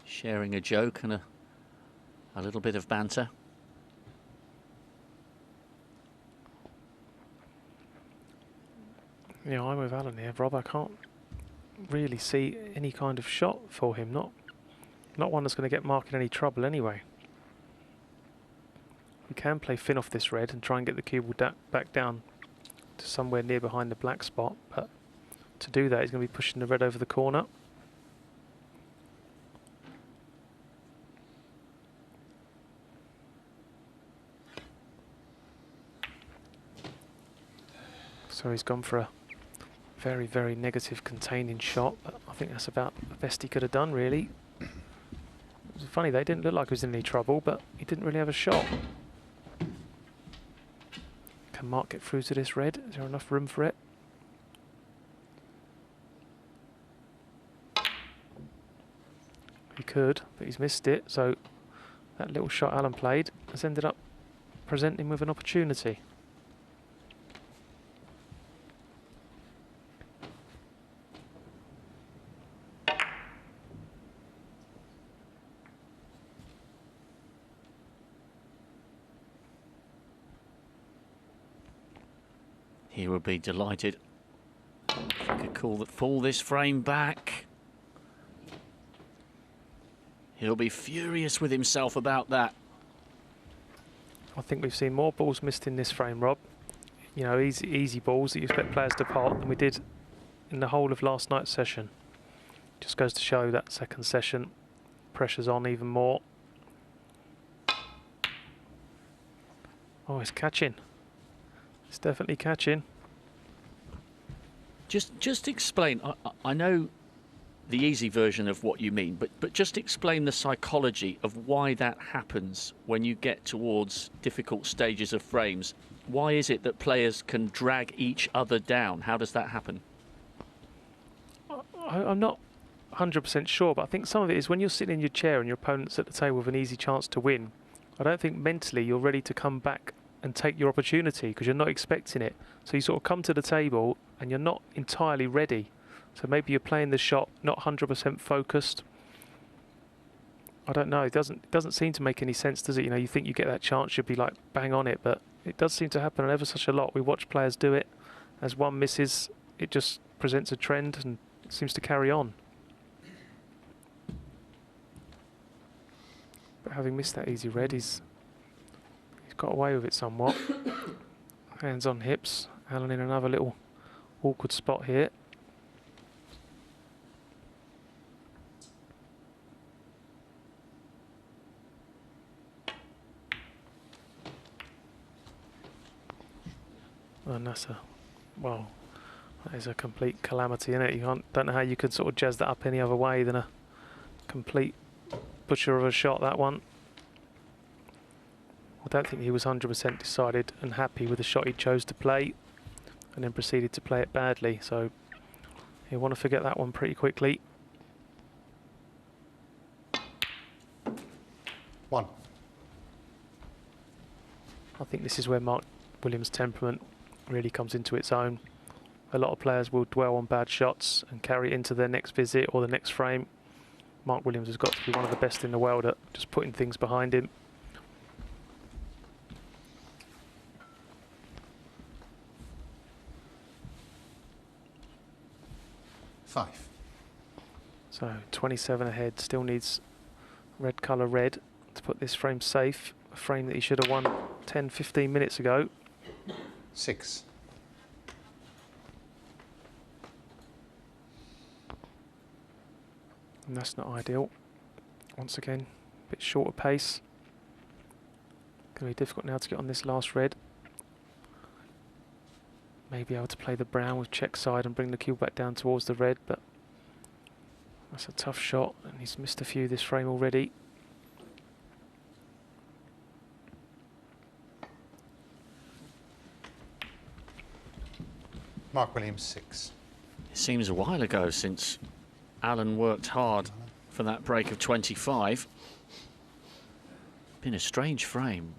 sharing a joke and a little bit of banter. Yeah, I'm with Alan here, Rob. I can't really see any kind of shot for him. Not one that's going to get Mark in any trouble anyway. He can play thin off this red and try and get the cue ball back down to somewhere near behind the black spot, but to do that he's going to be pushing the red over the corner. So he's gone for a very, very negative containing shot, but I think that's about the best he could have done, really. It was funny, they didn't look like he was in any trouble, but he didn't really have a shot. Can Mark get through to this red? Is there enough room for it? He could, but he's missed it, so that little shot Alan played has ended up presenting him with an opportunity. He would be delighted if he could pull this frame back. He'll be furious with himself about that. I think we've seen more balls missed in this frame, Rob. You know, easy balls that you expect players to pot than we did in the whole of last night's session. Just goes to show that second session, pressure's on even more. Oh, he's catching. It's definitely catching. Just explain. I know the easy version of what you mean, but just explain the psychology of why that happens when you get towards difficult stages of frames. Why is it that players can drag each other down? How does that happen? I'm not 100% sure, but I think some of it is when you're sitting in your chair and your opponent's at the table with an easy chance to win. I don't think mentally you're ready to come back and take your opportunity because you're not expecting it. So you sort of come to the table and you're not entirely ready. So maybe you're playing the shot not 100% focused. I don't know. It doesn't seem to make any sense, does it? You know, you think you get that chance, you'd be like bang on it, but it does seem to happen ever such a lot. We watch players do it. As one misses, it just presents a trend and it seems to carry on. But having missed that easy red, he's got away with it somewhat. Hands on hips. Alan in another little awkward spot here. And that's that is a complete calamity, isn't it? You don't know how you could sort of jazz that up any other way than a complete butcher of a shot, that one. I don't think he was 100% decided and happy with the shot he chose to play and then proceeded to play it badly, so he'll want to forget that one pretty quickly. One. I think this is where Mark Williams' temperament really comes into its own. A lot of players will dwell on bad shots and carry it into their next visit or the next frame. Mark Williams has got to be one of the best in the world at just putting things behind him. Five. So 27 ahead, still needs red colour red to put this frame safe. A frame that he should have won 10-15 minutes ago. 6. And that's not ideal. Once again, a bit shorter pace. Going to be difficult now to get on this last red. May be able to play the brown with check side and bring the cue back down towards the red, but that's a tough shot, and he's missed a few this frame already. Mark Williams 6. It seems a while ago since Alan worked hard for that break of 25. Been a strange frame.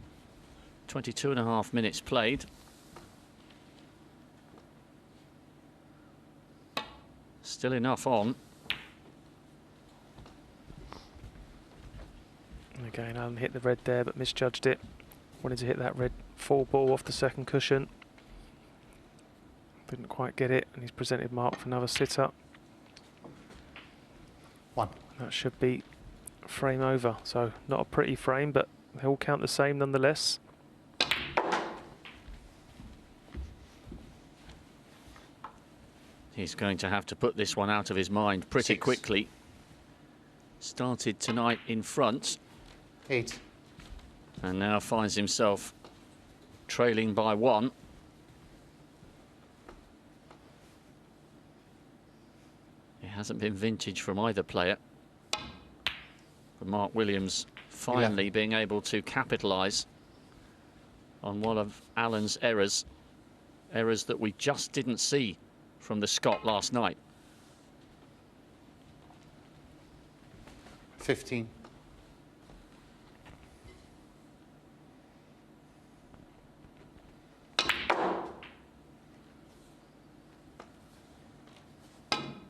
22.5 minutes played. Still enough on. And again, Alan hit the red there, but misjudged it. Wanted to hit that red 4 ball off the second cushion. Didn't quite get it, and he's presented Mark for another sitter. 1. That should be frame over. So not a pretty frame, but they all count the same nonetheless. He's going to have to put this one out of his mind pretty 6. quickly. Started tonight in front 8. and now finds himself trailing by 1. It hasn't been vintage from either player. But Mark Williams finally being able to capitalise on one of Alan's errors. Errors that we just didn't see from the Scot last night. 15.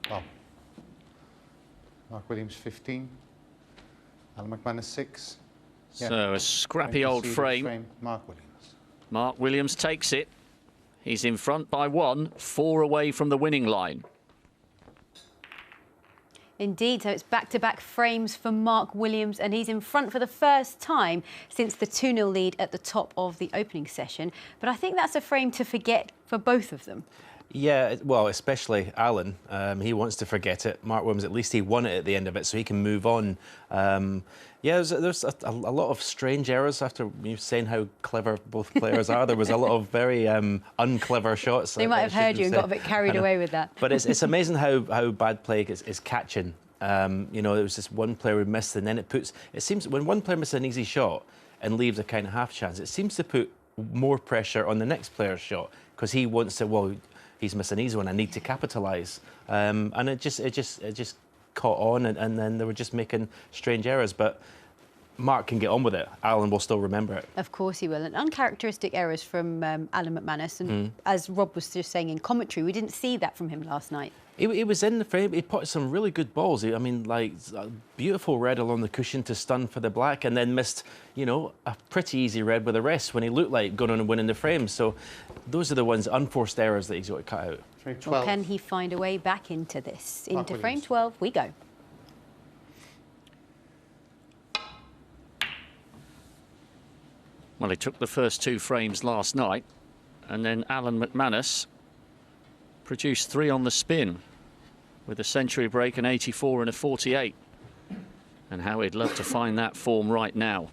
Wow. Mark Williams 15. Alan McManus 6. So a scrappy old frame. Mark Williams. Mark Williams takes it. He's in front by 1, 4 away from the winning line. Indeed, so it's back-to-back frames for Mark Williams, and he's in front for the first time since the 2-0 lead at the top of the opening session. But I think that's a frame to forget for both of them. Yeah, well, especially Alan. He wants to forget it. Mark Williams, at least he won it at the end of it, so he can move on. Yeah, there's a lot of strange errors after you saying how clever both players are. There was a lot of very unclever shots. They might have heard you and got a bit carried away with that. But it's amazing how bad play is catching. You know, there was this one player who missed, and then it seems when one player misses an easy shot and leaves a kind of half chance, it seems to put more pressure on the next player's shot because he wants to, well, he's missed an easy one, I need to capitalise. And it just caught on, and then they were just making strange errors. But Mark can get on with it. Alan will still remember it. Of course he will. And uncharacteristic errors from Alan McManus. And as Rob was just saying in commentary, we didn't see that from him last night. He was in the frame. He put some really good balls. I mean, like a beautiful red along the cushion to stun for the black, and then missed, you know, a pretty easy red with the rest when he looked like going on and winning the frame. So those are the ones, unforced errors that he's got to cut out. Frame 12. Well, can he find a way back into this? Mark Into frame Williams. 12 we go. Well, he took the first 2 frames last night, and then Alan McManus produced 3 on the spin with a century break, an 84 and a 48. And how he'd love to find that form right now.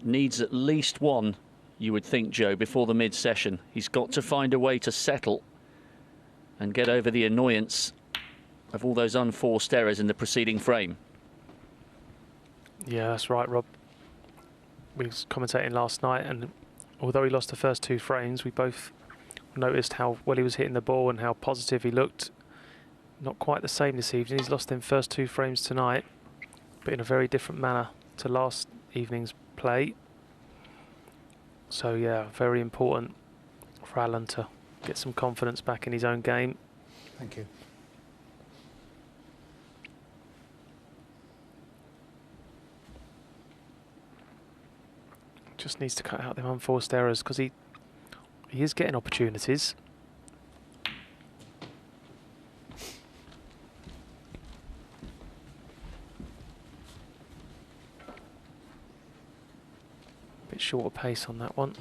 Needs at least 1, you would think, Joe, before the mid-session. He's got to find a way to settle and get over the annoyance of all those unforced errors in the preceding frame. Yeah, that's right, Rob. We was commentating last night, and although he lost the first 2 frames, we both noticed how well he was hitting the ball and how positive he looked. Not quite the same this evening. He's lost them first 2 frames tonight, but in a very different manner to last evening's play. So yeah, very important for Alan to get some confidence back in his own game. Thank you. Just needs to cut out them unforced errors because he is getting opportunities. Bit shorter pace on that one.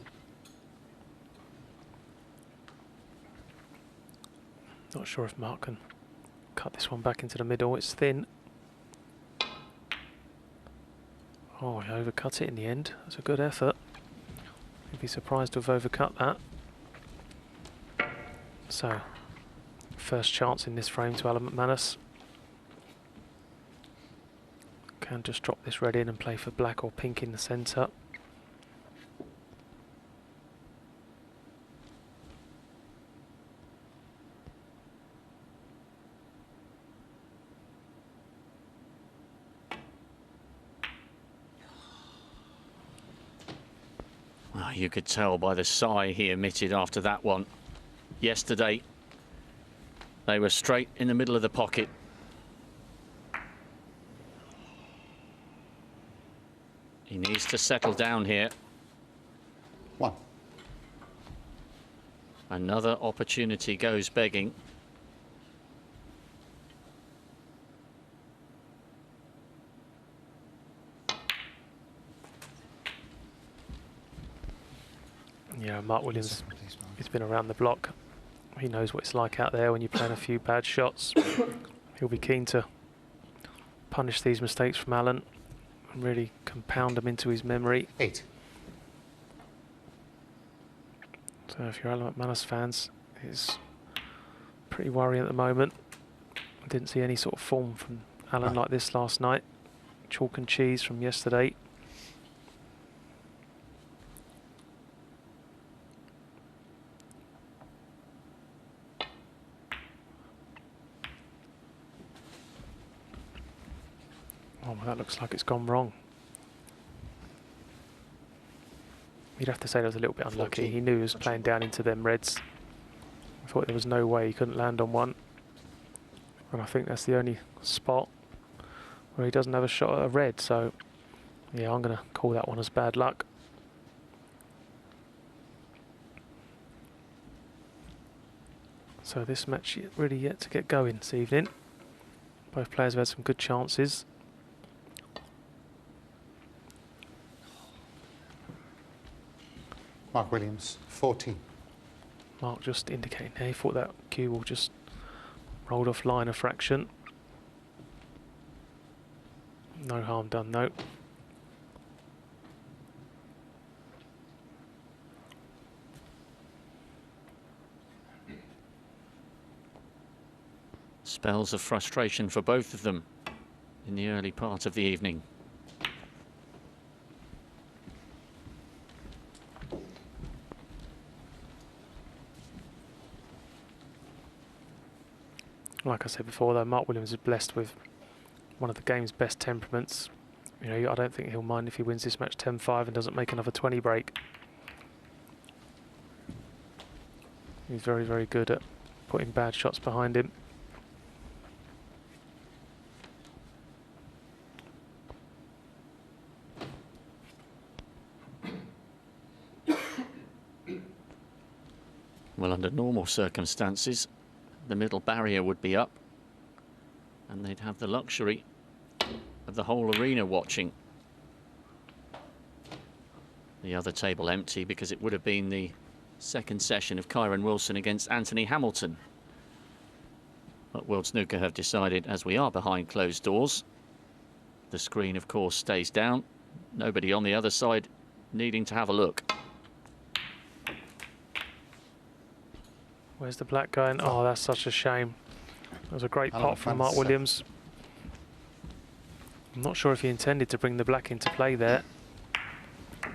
Not sure if Mark can cut this one back into the middle. It's thin. Oh, he overcut it in the end. That's a good effort. I'd be surprised to have overcut that. So, first chance in this frame to Alan McManus. Can just drop this red in and play for black or pink in the centre. Well, you could tell by the sigh he emitted after that one. Yesterday, they were straight in the middle of the pocket. He needs to settle down here. 1. Another opportunity goes begging. Yeah, Mark Williams, he's been around the block. He knows what it's like out there when you're playing a few bad shots. He'll be keen to punish these mistakes from Alan and really compound them into his memory. 8. So if you're Alan McManus fans, it's pretty worrying at the moment. I didn't see any sort of form from Alan like this last night. Chalk and cheese from yesterday. Oh, well, that looks like it's gone wrong. You'd have to say that was a little bit unlucky. 14. He knew he was playing down into them reds. I thought there was no way he couldn't land on one. And I think that's the only spot where he doesn't have a shot at a red. So, yeah, I'm going to call that one as bad luck. So this match really yet to get going this evening. Both players have had some good chances. Mark Williams, 14. Mark just indicating there, he thought that cue ball just rolled offline a fraction. No harm done though. Spells of frustration for both of them in the early part of the evening. Like I said before though, Mark Williams is blessed with one of the game's best temperaments. You know, I don't think he'll mind if he wins this match 10-5 and doesn't make another 20 break. He's very, very good at putting bad shots behind him. Well, under normal circumstances, the middle barrier would be up and they'd have the luxury of the whole arena watching. The other table empty because it would have been the second session of Kyron Wilson against Anthony Hamilton. But World Snooker have decided, as we are behind closed doors, the screen of course stays down. Nobody on the other side needing to have a look. Where's the black going? Oh, that's such a shame. That was a great pot from Mark Williams. I'm not sure if he intended to bring the black into play there.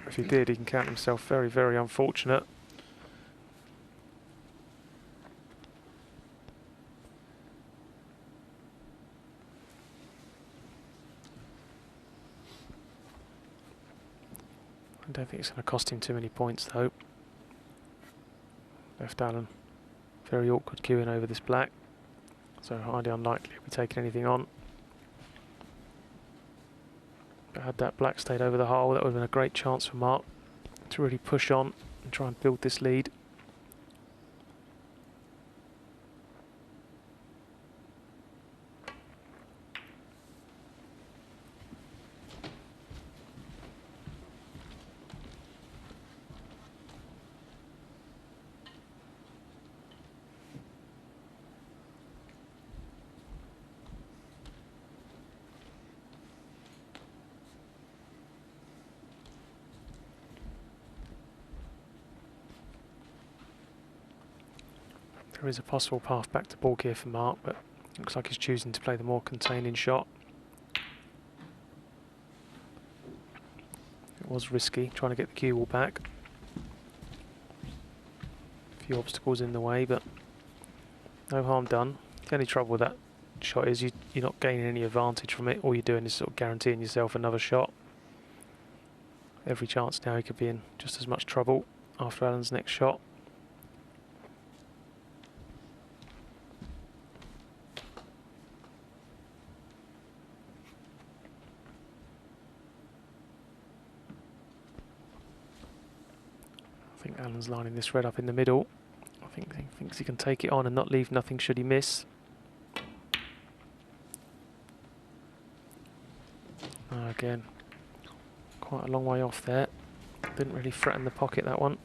If he did, he can count himself very, very unfortunate. I don't think it's going to cost him too many points though. Left Allen very awkward queuing over this black, so highly unlikely he'll be taking anything on. But had that black stayed over the hole, that would have been a great chance for Mark to really push on and try and build this lead. There is a possible path back to balk here for Mark, but looks like he's choosing to play the more containing shot. It was risky, trying to get the cue ball back. A few obstacles in the way, but no harm done. The only trouble with that shot is you're not gaining any advantage from it. All you're doing is sort of guaranteeing yourself another shot. Every chance now he could be in just as much trouble after Alan's next shot. I think Alan's lining this red up in the middle. I think he thinks he can take it on and not leave nothing should he miss. Again, quite a long way off there. Didn't really threaten the pocket, that one.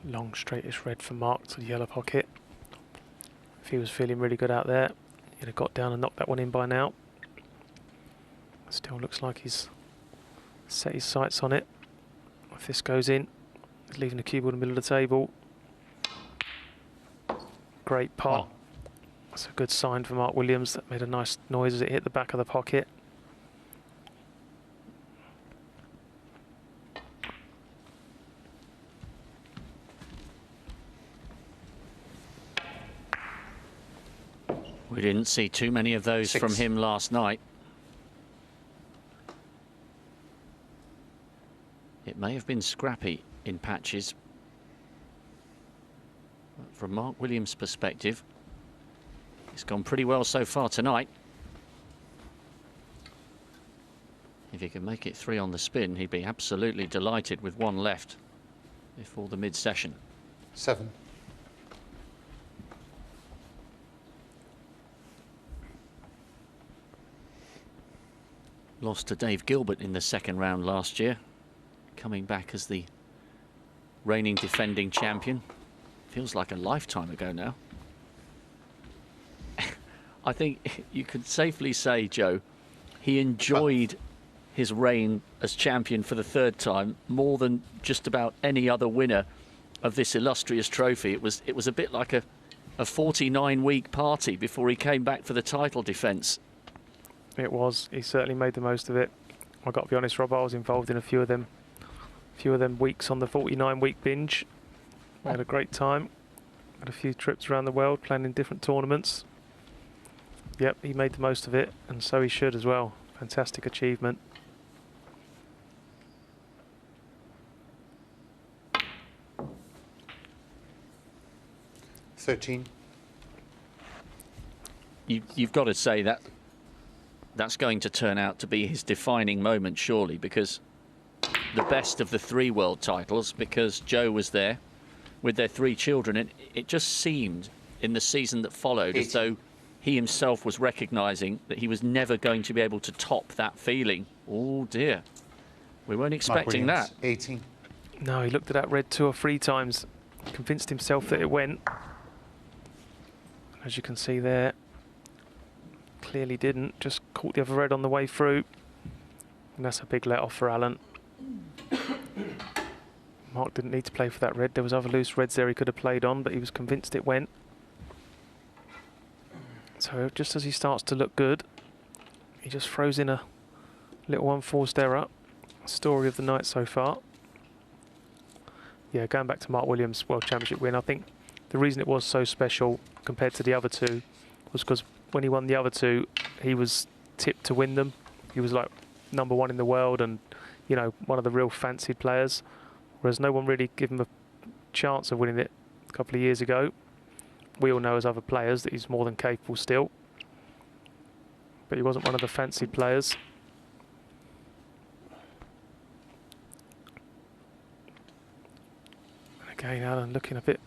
Long straightish red for Mark to the yellow pocket. If he was feeling really good out there, he'd have got down and knocked that one in by now. Still looks like he's set his sights on it. If this goes in, he's leaving the cue ball in the middle of the table. Great pot. That's a good sign for Mark Williams. That made a nice noise as it hit the back of the pocket. We didn't see too many of those from him last night. It may have been scrappy in patches. But from Mark Williams' perspective, it's gone pretty well so far tonight. If he can make it 3 on the spin, he'd be absolutely delighted with 1 left before the mid-session. 7. Lost to Dave Gilbert in the second round last year, coming back as the reigning defending champion. Feels like a lifetime ago now. I think you could safely say, Joe, he enjoyed his reign as champion for the 3rd time more than just about any other winner of this illustrious trophy. It was a bit like a 49-week party before he came back for the title defence. It was. He certainly made the most of it. I've got to be honest, Rob, I was involved in a few of them weeks on the 49-week binge. We had a great time. Had a few trips around the world, playing in different tournaments. Yep, he made the most of it, and so he should as well. Fantastic achievement. You've got to say that that's going to turn out to be his defining moment, surely, because the best of the 3 world titles, because Joe was there with their 3 children, and it just seemed in the season that followed as though he himself was recognising that he was never going to be able to top that feeling. Oh dear, we weren't expecting that. 18. No, he looked at that red 2 or 3 times, convinced himself that it went. As you can see there, clearly didn't, just caught the other red on the way through. And that's a big let off for Alan. Mark didn't need to play for that red. There was other loose reds there he could have played on, but he was convinced it went. So just as he starts to look good, he just throws in a little unforced error. Story of the night so far. Yeah, going back to Mark Williams' World Championship win, I think the reason it was so special compared to the other 2 was because when he won the other 2, he was tipped to win them. He was like #1 in the world and, you know, one of the real fancied players, whereas no one really gave him a chance of winning it a couple of years ago. We all know as other players that he's more than capable still, but he wasn't one of the fancied players. And again, Alan looking a bit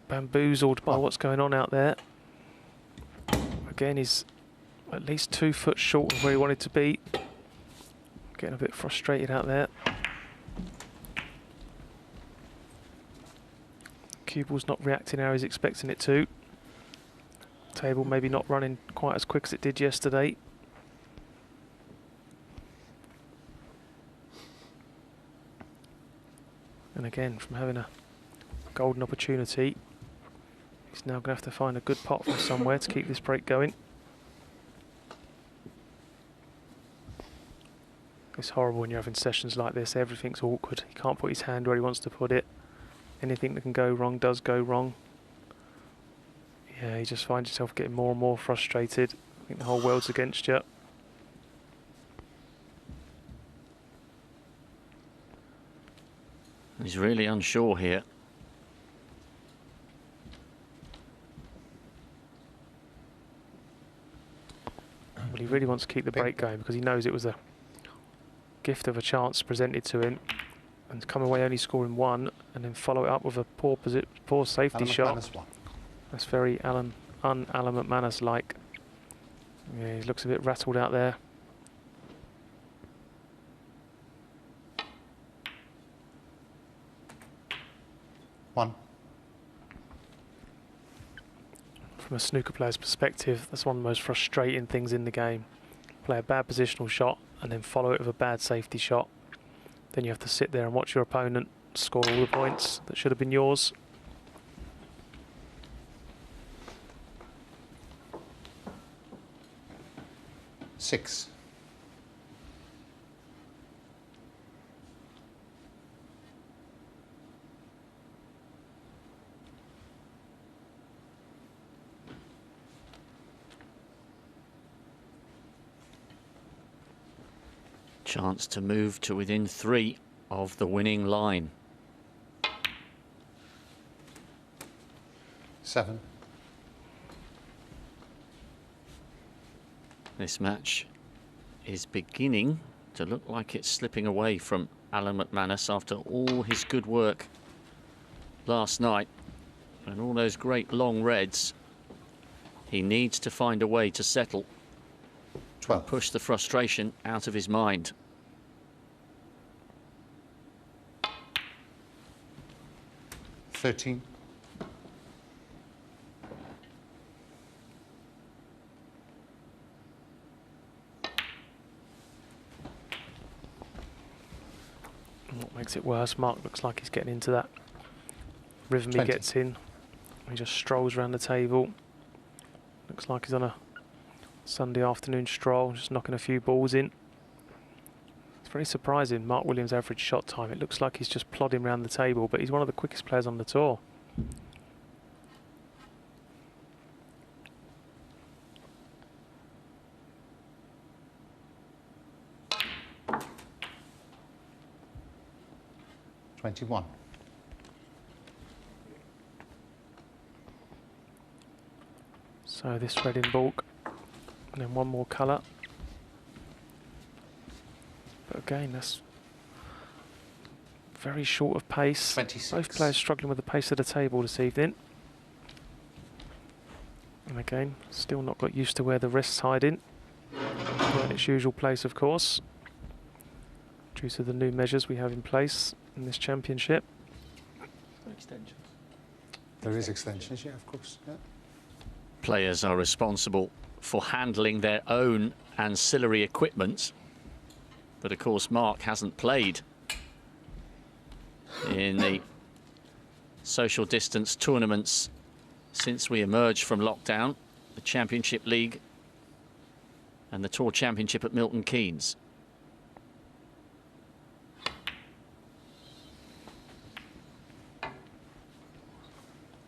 bamboozled by what's going on out there. Again, he's at least 2 foot short of where he wanted to be. Getting a bit frustrated out there. Cue ball's not reacting how he's expecting it to. Table maybe not running quite as quick as it did yesterday. And again, from having a golden opportunity, he's now going to have to find a good pot from somewhere to keep this break going. It's horrible when you're having sessions like this. Everything's awkward. He can't put his hand where he wants to put it. Anything that can go wrong does go wrong. Yeah, you just find yourself getting more and more frustrated. I think the whole world's against you. He's really unsure here. Well, he really wants to keep the break going because he knows it was a gift of a chance presented to him, and to come away only scoring one and then follow it up with a poor safety shot. That's very Alan McManus like. Yeah, he looks a bit rattled out there. One. From a snooker player's perspective, that's one of the most frustrating things in the game. Play a bad positional shot and then follow it with a bad safety shot. Then you have to sit there and watch your opponent score all the points that should have been yours. Six. Chance to move to within 3 of the winning line. 7. This match is beginning to look like it's slipping away from Alan McManus after all his good work last night and all those great long reds. He needs to find a way to settle. 12. Push the frustration out of his mind. $13. And what makes it worse, Mark looks like he's getting into that rhythm. 20. He gets in. He just strolls around the table. Looks like he's on a Sunday afternoon stroll, just knocking a few balls in. It's very surprising, Mark Williams' average shot time. It looks like he's just plodding around the table, but he's one of the quickest players on the tour. $21. So this red in bulk, and then one more colour. But again, that's very short of pace. 26. Both players struggling with the pace of the table this evening. And again, still not got used to where the wrist's hiding. Not in its usual place, of course, due to the new measures we have in place in this championship. Extensions. There is extensions, yeah, of course. Yeah. Players are responsible for handling their own ancillary equipment. But of course, Mark hasn't played in the social distance tournaments since we emerged from lockdown, the Championship League and the Tour Championship at Milton Keynes.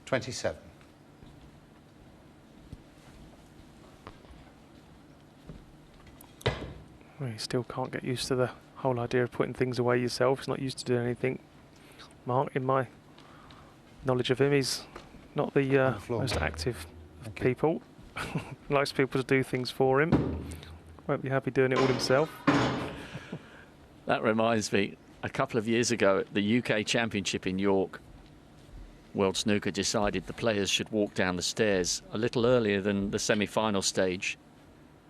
$27. Well, he still can't get used to the whole idea of putting things away yourself. He's not used to doing anything. Mark, in my knowledge of him, he's not the most active of people. Likes people to do things for him. Won't be happy doing it all himself. That reminds me, a couple of years ago at the UK Championship in York, World Snooker decided the players should walk down the stairs a little earlier than the semi-final stage.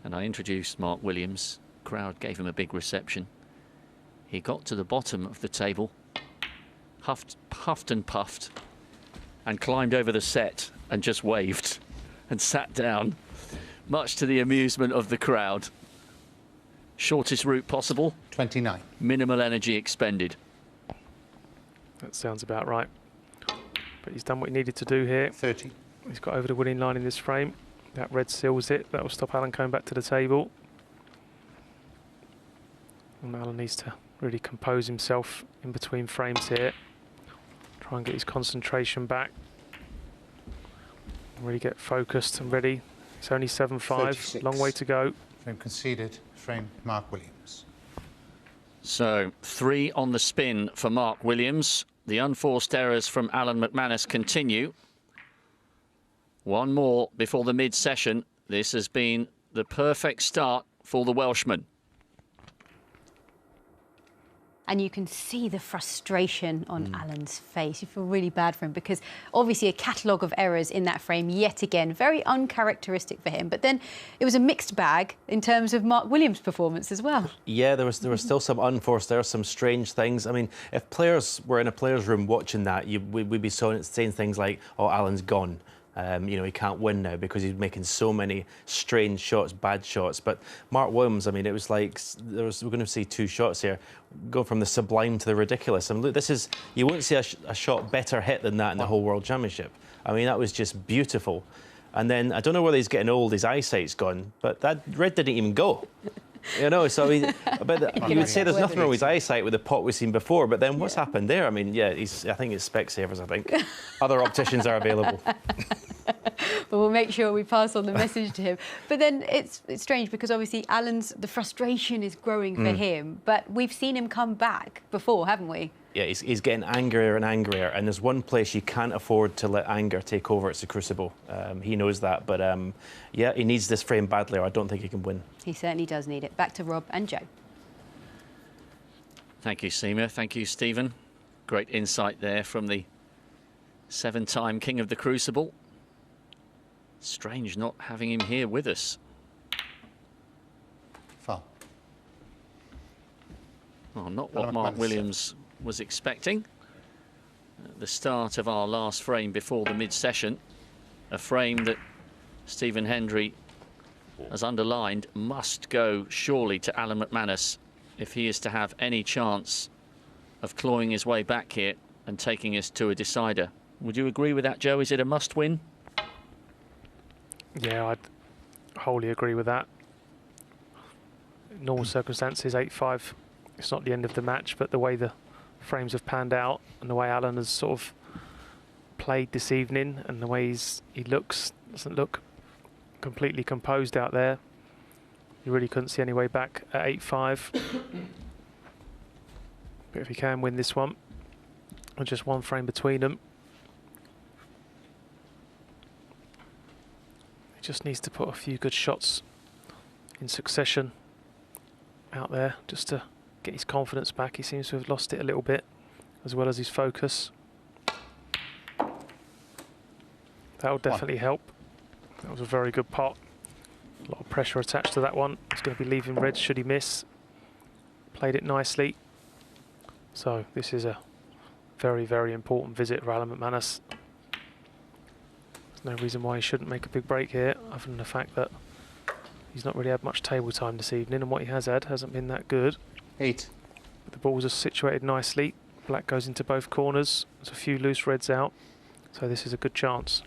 And I introduced Mark Williams. Crowd gave him a big reception. He got to the bottom of the table, puffed and puffed, and climbed over the set and just waved and sat down, much to the amusement of the crowd. Shortest route possible. 29. Minimal energy expended. That sounds about right. But he's done what he needed to do here. 30. He's got over the winning line in this frame. That red seals it. That will stop Alan coming back to the table. And Alan needs to really compose himself in between frames here. Try and get his concentration back. Really get focused and ready. It's only 7-5. 36. Long way to go. Frame conceded. Frame Mark Williams. So 3 on the spin for Mark Williams. The unforced errors from Alan McManus continue. 1 more before the mid-session. This has been the perfect start for the Welshman. And you can see the frustration on Alan's face. You feel really bad for him because obviously a catalogue of errors in that frame yet again, very uncharacteristic for him. But then it was a mixed bag in terms of Mark Williams' performance as well. Yeah, there was still some unforced there, some strange things. I mean, if players were in a players' room watching that, we'd be saying things like, "Oh, Alan's gone." You know, he can't win now because he's making so many strange shots, bad shots. But Mark Williams, I mean, it was like we're going to see 2 shots here, go from the sublime to the ridiculous. I mean, look, this is, you won't see a shot better hit than that in the whole World Championship. I mean, that was just beautiful. And then I don't know whether he's getting old, his eyesight's gone, but that red didn't even go. You know, so I mean, you would say there's nothing wrong with his eyesight with the pot we've seen before, but then what's happened there? I mean, yeah, I think it's Specsavers, I think. Other opticians are available. But we'll make sure we pass on the message to him. But then it's strange because obviously the frustration is growing for him, but we've seen him come back before, haven't we? Yeah, he's getting angrier and angrier, and there's one place you can't afford to let anger take over. It's the Crucible. He knows that, but yeah, he needs this frame badly, or I don't think he can win. He certainly does need it. Back to Rob and Joe. Thank you, Seema. Thank you, Stephen. Great insight there from the 7-time King of the Crucible. Strange not having him here with us. Foul. Well, not what Mark Williams was expecting. At the start of our last frame before the mid-session, a frame that Stephen Hendry has underlined must go surely to Alan McManus if he is to have any chance of clawing his way back here and taking us to a decider. Would you agree with that, Joe? Is it a must-win? Yeah, I'd wholly agree with that. In normal circumstances, 8-5, it's not the end of the match, but the way the frames have panned out and the way Alan has sort of played this evening and the way he doesn't look completely composed out there. You really couldn't see any way back at 8-5. But if he can win this one, with just 1 frame between them, he just needs to put a few good shots in succession out there just to get his confidence back. He seems to have lost it a little bit, as well as his focus. That will definitely help. That was a very good pot. A lot of pressure attached to that one. He's going to be leaving red should he miss. Played it nicely. So this is a very, very important visit for Alan McManus. There's no reason why he shouldn't make a big break here, other than the fact that he's not really had much table time this evening, and what he has had hasn't been that good. 8. But the balls are situated nicely. Black goes into both corners. There's a few loose reds out, so this is a good chance.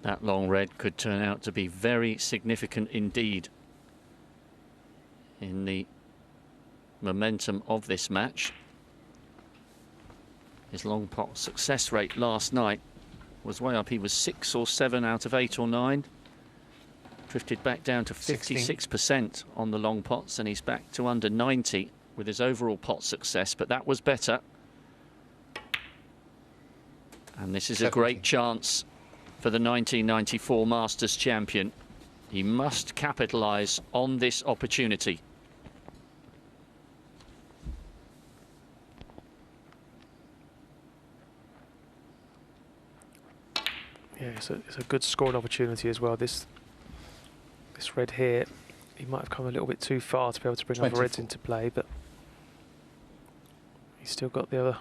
That long red could turn out to be very significant indeed in the momentum of this match. His long pot success rate last night was way up. He was 6 or 7 out of 8 or 9. Drifted back down to 56% on the long pots, and he's back to under 90 with his overall pot success, but that was better. And this is a great chance for the 1994 Masters champion. He must capitalise on this opportunity. Yeah, it's a good scoring opportunity as well. This red here, he might have come a little bit too far to be able to bring 24. other reds into play, but he's still got the other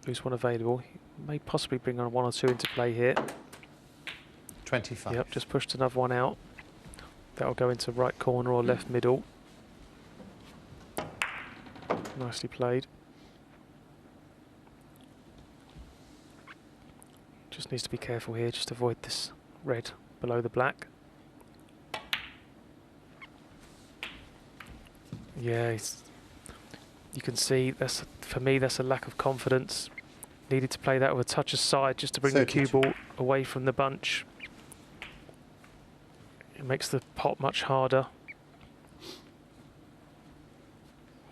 loose one available. He may possibly bring on 1 or 2 into play here. 25. Yep, just pushed another one out. That'll go into right corner or left middle. Nicely played. Just needs to be careful here, just avoid this red below the black. Yeah, you can see that's, for me, that's a lack of confidence. Needed to play that with a touch aside just to bring the cue ball away from the bunch. It makes the pot much harder.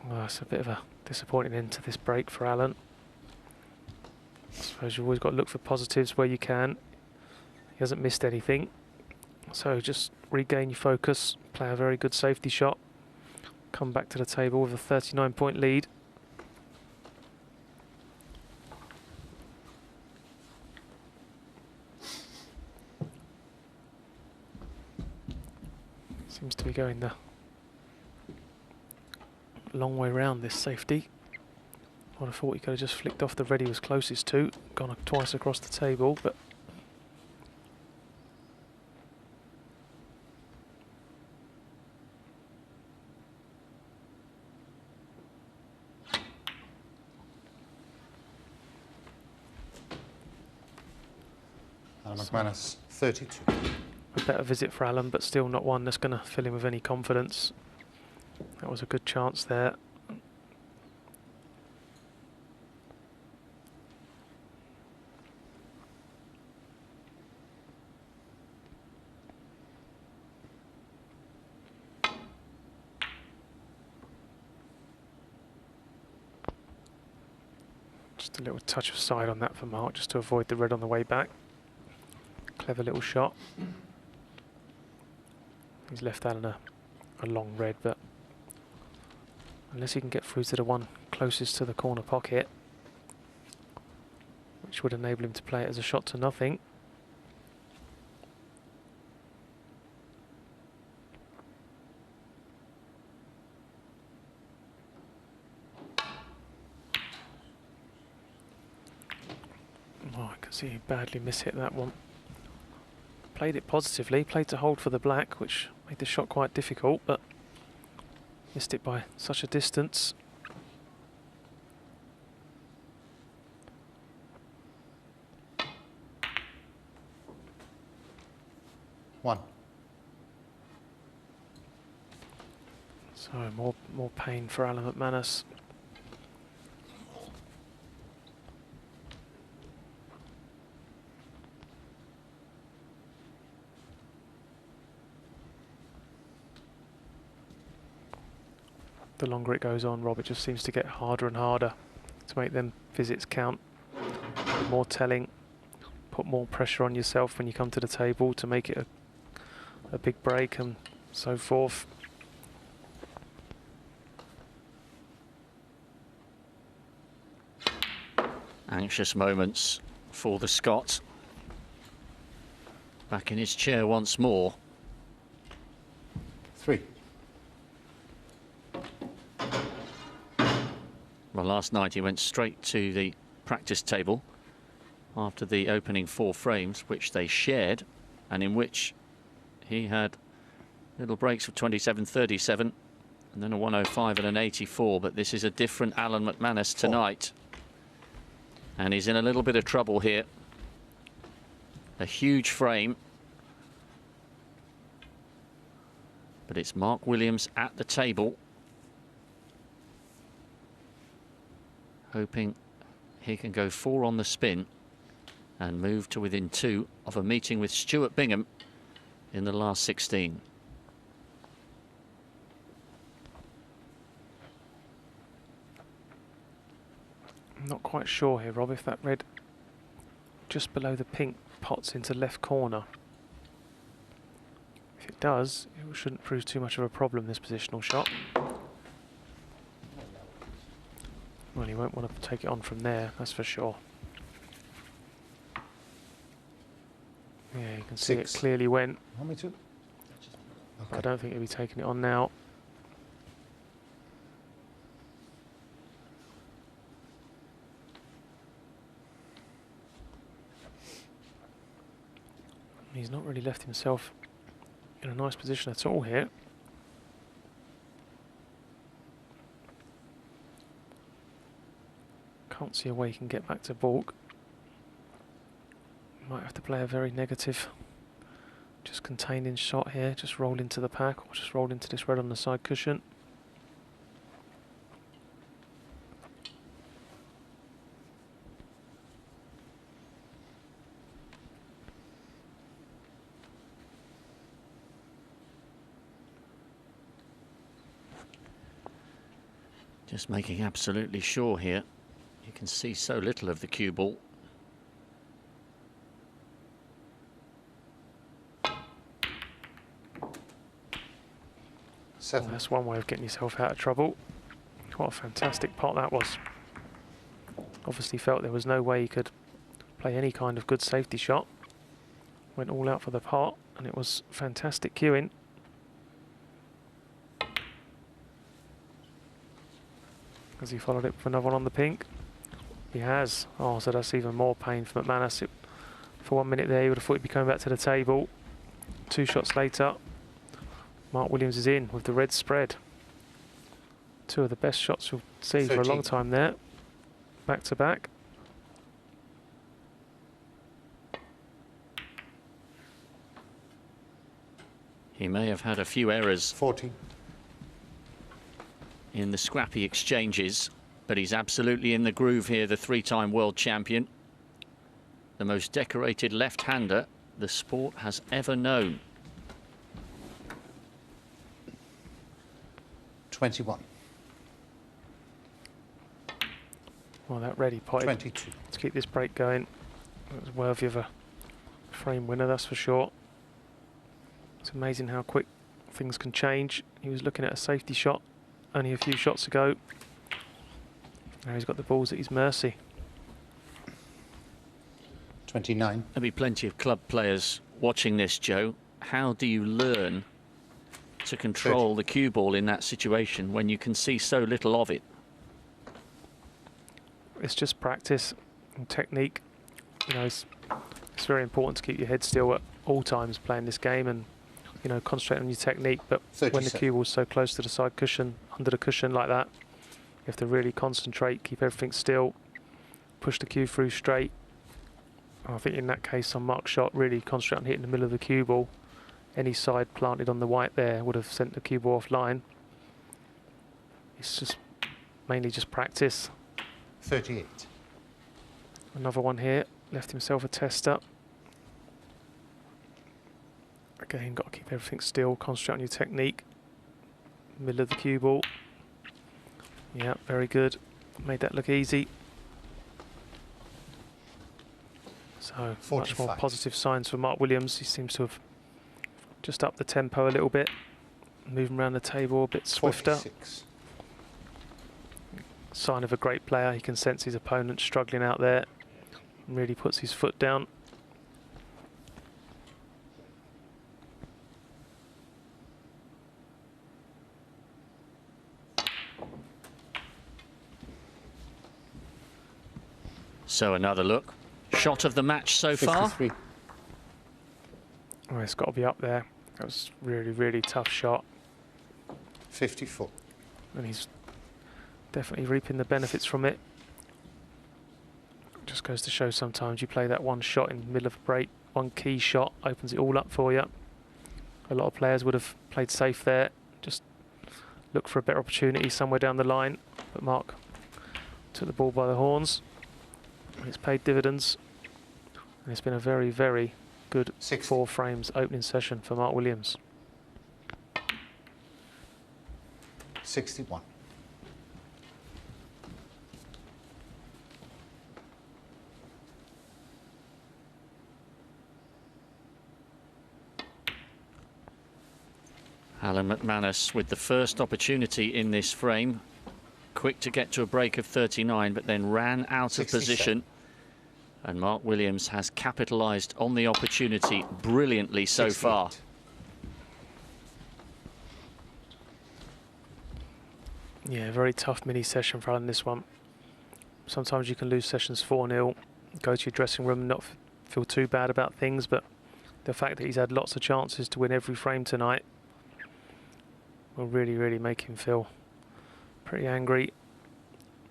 Well, it's a bit of a disappointing end to this break for Alan. I suppose you've always got to look for positives where you can. He hasn't missed anything. So just regain your focus, play a very good safety shot, come back to the table with a 39-point lead. Seems to be going the long way round this safety. I'd have thought he could have just flicked off the red he was closest to, gone twice across the table, but McManus, 32. a better visit for Alan, but still not one that's going to fill him with any confidence. That was a good chance there. Just a little touch of side on that for Mark, just to avoid the red on the way back. Clever little shot. He's left Alan a long red, but unless he can get through to the one closest to the corner pocket, which would enable him to play it as a shot to nothing. Oh, I can see he badly mishit that one. Played it positively, played to hold for the black, which made the shot quite difficult, but missed it by such a distance. One. So more pain for Alan McManus. The longer it goes on, Rob, it just seems to get harder and harder to make them visits count. More telling, put more pressure on yourself when you come to the table to make it a big break and so forth. Anxious moments for the Scot. Back in his chair once more. 3. Well, last night he went straight to the practice table after the opening 4 frames, which they shared, and in which he had little breaks of 27, 37, and then a 105 and an 84. But this is a different Alan McManus tonight. And he's in a little bit of trouble here. A huge frame. But it's Mark Williams at the table, hoping he can go 4 on the spin and move to within 2 of a meeting with Stuart Bingham in the last 16. I'm not quite sure here, Rob, if that red just below the pink pots into left corner. If it does, it shouldn't prove too much of a problem, this positional shot. Well, he won't want to take it on from there, that's for sure. Yeah, you can see it clearly went. How many two? I don't think he'll be taking it on now. He's not really left himself in a nice position at all here. Can't see a way he can get back to baulk. Might have to play a very negative, just containing shot here. Just roll into the pack, or just roll into this red on the side cushion. Just making absolutely sure here. You can see so little of the cue ball. Well, that's one way of getting yourself out of trouble. What a fantastic pot that was. Obviously felt there was no way he could play any kind of good safety shot. Went all out for the pot, and it was fantastic cueing. Has he followed it with another one on the pink? He has. Oh, so that's even more pain for McManus. For 1 minute there, he would have thought he'd be coming back to the table. 2 shots later, Mark Williams is in with the red spread. 2 of the best shots you'll see 13. for a long time there. Back to back. He may have had a few errors 14. in the scrappy exchanges, but he's absolutely in the groove here, the 3-time world champion. The most decorated left-hander the sport has ever known. 21. Well, that ready potted 22. to keep this break going. It was worthy of a frame winner, that's for sure. It's amazing how quick things can change. He was looking at a safety shot only a few shots ago. Now he's got the balls at his mercy. 29. There'll be plenty of club players watching this, Joe. How do you learn to control the cue ball in that situation when you can see so little of it? It's just practice and technique. You know, it's very important to keep your head still at all times playing this game, and you know, concentrate on your technique. But when the cue ball's so close to the side cushion, under the cushion like that, you have to really concentrate, keep everything still, push the cue through straight. I think in that case on Mark's shot, really concentrate on hitting the middle of the cue ball. Any side planted on the white there would have sent the cue ball offline. It's just mainly just practice. 38. Another one here, left himself a tester. Again, got to keep everything still, concentrate on your technique. Middle of the cue ball. Yeah, very good. Made that look easy. So 45. much more positive signs for Mark Williams. He seems to have just upped the tempo a little bit, moving around the table a bit swifter. 46. Sign of a great player. He can sense his opponent struggling out there. Really puts his foot down. So another look. Shot of the match so far. 53. Oh, it's got to be up there. That was really, really tough shot. 54. And he's definitely reaping the benefits from it. Just goes to show sometimes you play that one shot in the middle of a break, one key shot opens it all up for you. A lot of players would have played safe there, just look for a better opportunity somewhere down the line. But Mark took the ball by the horns. It's paid dividends. And it's been a very, very good 60. 4 frames opening session for Mark Williams. 61. Alan McManus with the first opportunity in this frame. Quick to get to a break of 39, but then ran out of 67. position. And Mark Williams has capitalised on the opportunity brilliantly so 68. far. Yeah, very tough mini session for Alan, this one. Sometimes you can lose sessions 4-0, go to your dressing room and not feel too bad about things, but the fact that he's had lots of chances to win every frame tonight will really, really make him feel pretty angry,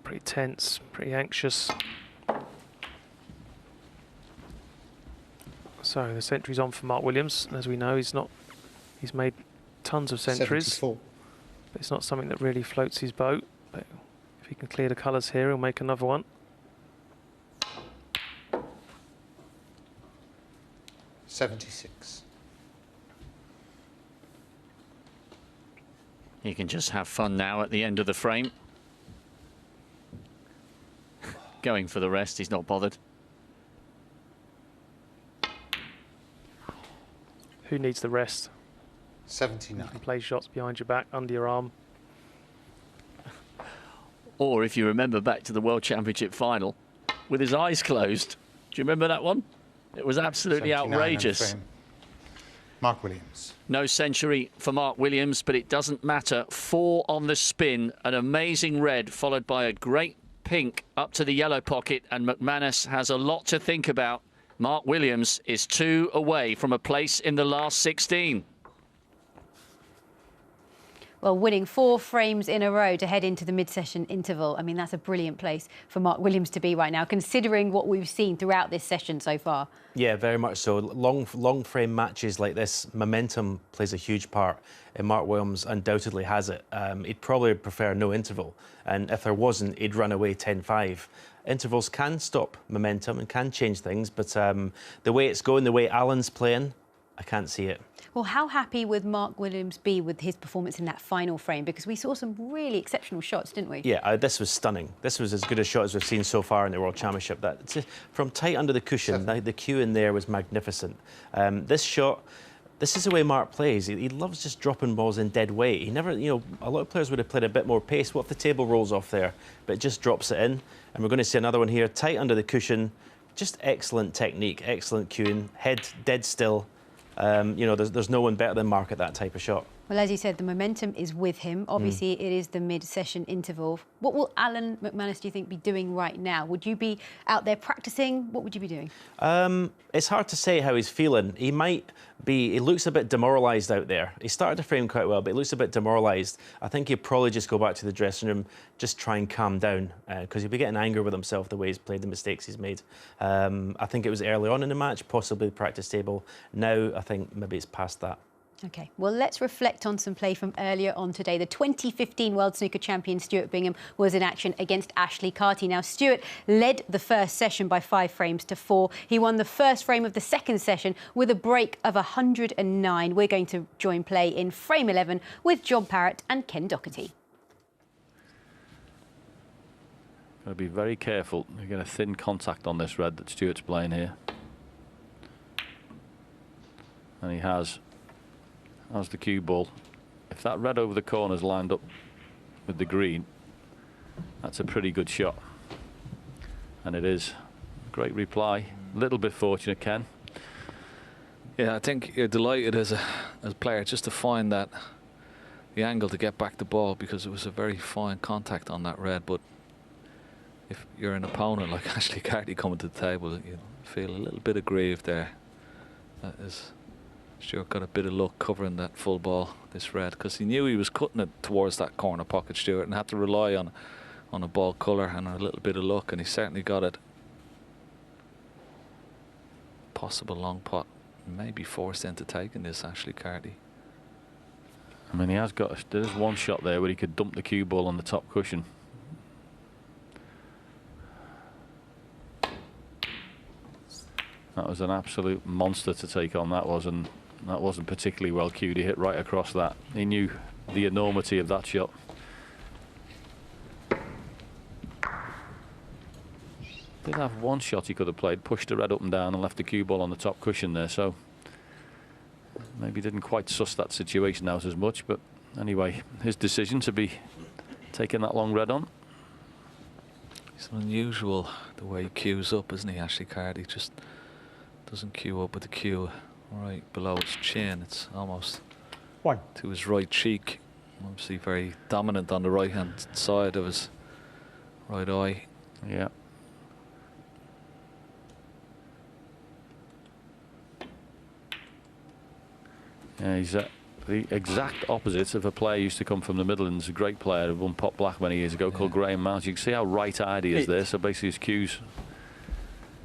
pretty tense, pretty anxious. So the century's on for Mark Williams. As we know, he's made tons of centuries. 74. But it's not something that really floats his boat. But if he can clear the colours here, he'll make another one. 76. He can just have fun now at the end of the frame. Going for the rest, he's not bothered. Who needs the rest? 79. You can play shots behind your back, under your arm. Or if you remember back to the World Championship final, with his eyes closed. Do you remember that one? It was absolutely 79 outrageous. frame. Mark Williams. No century for Mark Williams, but it doesn't matter. 4 on the spin, an amazing red, followed by a great pink up to the yellow pocket, and McManus has a lot to think about. Mark Williams is 2 away from a place in the last 16. Well, winning 4 frames in a row to head into the mid-session interval. I mean, that's a brilliant place for Mark Williams to be right now, considering what we've seen throughout this session so far. Yeah, very much so. Long frame matches like this, momentum plays a huge part, and Mark Williams undoubtedly has it. He'd probably prefer no interval, and if there wasn't, he'd run away 10-5. Intervals can stop momentum and can change things, but the way it's going, the way Alan's playing, I can't see it. Well, how happy would Mark Williams be with his performance in that final frame? Because we saw some really exceptional shots, didn't we? Yeah, this was stunning. This was as good a shot as we've seen so far in the World Championship. From tight under the cushion, the cue in there was magnificent. This shot, this is the way Mark plays. He loves just dropping balls in dead weight. He never, you know, a lot of players would have played a bit more pace. What if the table rolls off there? But it just drops it in. And we're going to see another one here, tight under the cushion. Just excellent technique, excellent cueing, head dead still. You know, there's no one better than Mark at that type of shot. Well, as you said, the momentum is with him. Obviously, it is the mid-session interval. What will Alan McManus, do you think, be doing right now? Would you be out there practicing? What would you be doing? It's hard to say how he's feeling. He might be, he looks a bit demoralised out there. He started the frame quite well, but he looks a bit demoralised. I think he'll probably just go back to the dressing room, just try and calm down, because he'll be getting angry with himself the way he's played, the mistakes he's made. I think it was early on in the match, possibly the practice table. Now, I think maybe it's past that. OK, well, let's reflect on some play from earlier on today. The 2015 World Snooker champion Stuart Bingham was in action against Ashley Carty. Now, Stuart led the first session by 5 frames to 4. He won the first frame of the second session with a break of 109. We're going to join play in frame 11 with John Parrott and Ken Doherty. Got to be very careful. You get a thin contact on this red that Stuart's playing here. And he has the cue ball. If that red over the corner's lined up with the green, that's a pretty good shot. And it is. Great reply. A little bit fortunate, Ken. Yeah, I think you're delighted as a player just to find that the angle to get back the ball, because it was a very fine contact on that red. But if you're an opponent like Ashley Carty coming to the table, you feel a little bit aggrieved there. That is. Stuart got a bit of luck covering that full ball, this red, because he knew he was cutting it towards that corner pocket, Stuart, and had to rely on a ball colour and a little bit of luck, and he certainly got it. Possible long pot, maybe forced into taking this, Ashley Carty. I mean, there's one shot there where he could dump the cue ball on the top cushion. That was an absolute monster to take on, that was, and that wasn't particularly well cued. He hit right across that. He knew the enormity of that shot. Did have one shot he could have played, pushed the red up and down and left the cue ball on the top cushion there, so maybe didn't quite suss that situation out as much, but anyway, his decision to be taking that long red on. It's unusual the way he cues up, isn't he, Ashley Carty? Just doesn't cue up with the cue right below his chin. It's almost to his right cheek. Obviously very dominant on the right hand side of his right eye. Yeah. Yeah, he's the exact opposite of a player who used to come from the Midlands, a great player who won Pot Black many years ago, called Graham Miles. You can see how right-eyed he is there, so basically his cues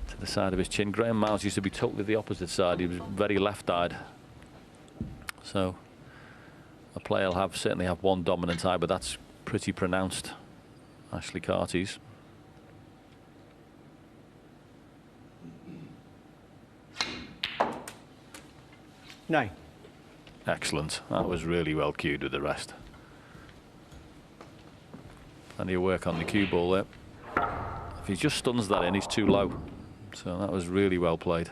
to the side of his chin. Graham Miles used to be totally the opposite side. He was very left-eyed. So a player will certainly have one dominant eye, but that's pretty pronounced. Ashley Carty's. No. Excellent. That was really well cued with the rest. Plenty of work on the cue ball there. If he just stuns that in, he's too low. So that was really well played.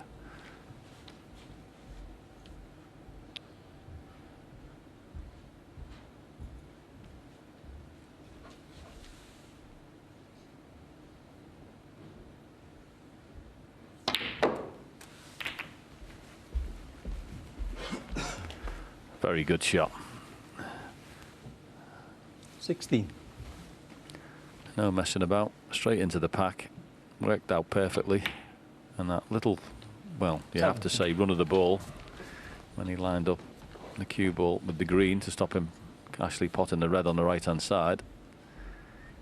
Very good shot. 16. No messing about. Straight into the pack. Worked out perfectly. And that little, well, you have to say, run of the ball when he lined up the cue ball with the green to stop him actually potting the red on the right-hand side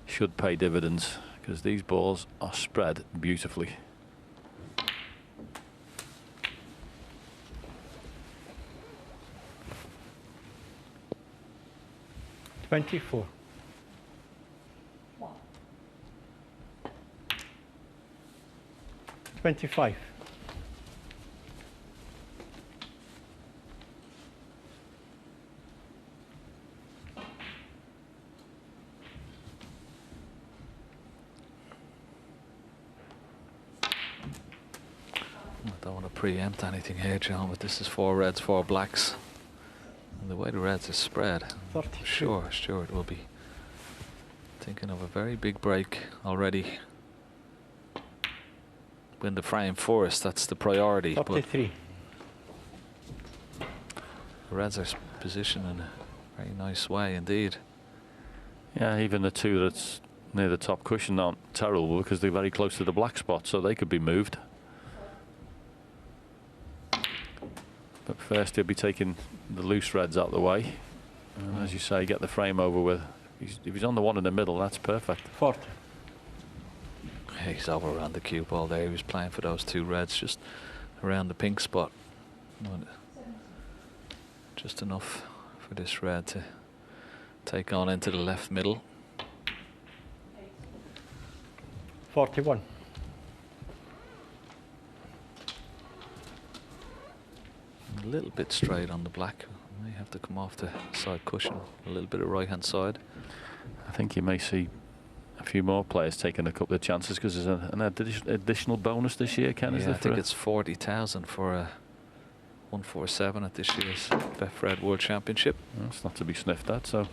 should pay dividends, because these balls are spread beautifully. 24. What? 25. I don't want to preempt anything here, John, but this is 4 reds, 4 blacks. And the way the reds are spread, I'm sure it will be thinking of a very big break already. Win the frame first, that's the priority. 43. But the reds are positioned in a very nice way indeed. Yeah, even the two that's near the top cushion aren't terrible because they're very close to the black spot, so they could be moved. But first he'll be taking the loose reds out of the way. And as you say, get the frame over with. If he's on the one in the middle, that's perfect. 40. He's over around the cue ball there. He was playing for those 2 reds just around the pink spot. Just enough for this red to take on into the left middle. 41. A little bit straight on the black. May have to come off the side cushion. A little bit of right hand side. I think you may see a few more players taking a couple of chances because there's an additional bonus this year, Ken. Yeah, I think it's 40,000 for a 147 at this year's Betfred World Championship. That's not to be sniffed at, so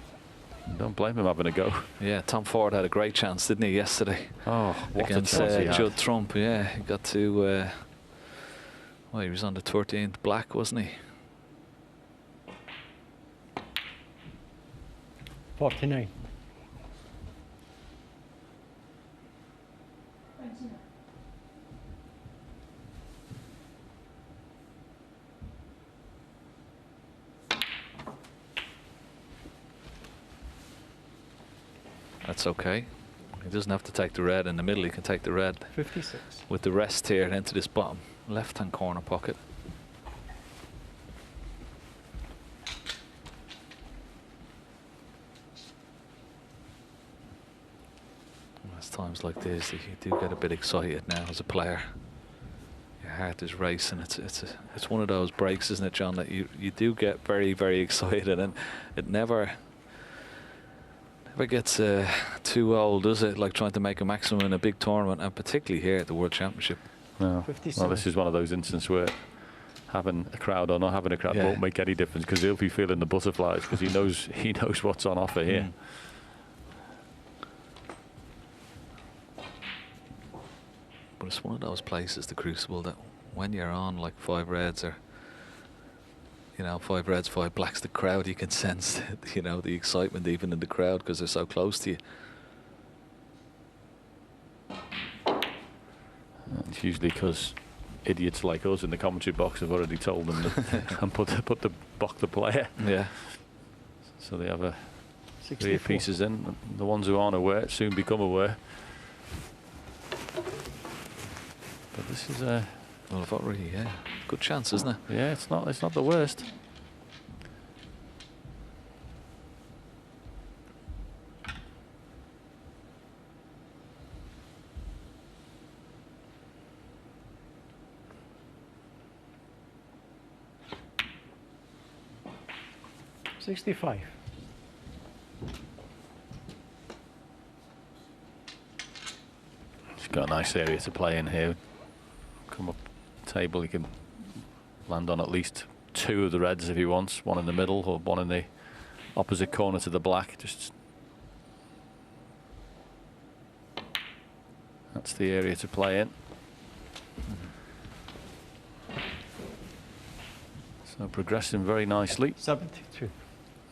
don't blame him having a go. Yeah, Tom Ford had a great chance, didn't he, yesterday? Oh, what against a chance he had. Judd Trump. Yeah, he got to. Well, he was on the 13th black, wasn't he? 49. 29. That's okay. He doesn't have to take the red in the middle. He can take the red 56. with the rest here into this bottom left-hand corner pocket. There's times like this that you do get a bit excited now as a player. Your heart is racing. It's one of those breaks, isn't it, John, that you do get very, very excited, and it never gets too old, does it? Like trying to make a maximum in a big tournament, and particularly here at the World Championship. No. Well, this is one of those instances where having a crowd or not having a crowd won't make any difference, because he'll be feeling the butterflies because he knows what's on offer here. But it's one of those places, the Crucible, that when you're on like 5 reds or 5 reds, 5 blacks, the crowd, you can sense the excitement even in the crowd because they're so close to you. It's usually because idiots like us in the commentary box have already told them that and block the player. Yeah. So they have a 3 pieces in. The ones who aren't aware soon become aware. But this is a Well, I've already, yeah, good chance, isn't it? yeah, it's not the worst. $65. He's got a nice area to play in here. Come up table, he can land on at least 2 of the reds if he wants, one in the middle or one in the opposite corner to the black. Just that's the area to play in. So progressing very nicely. 72.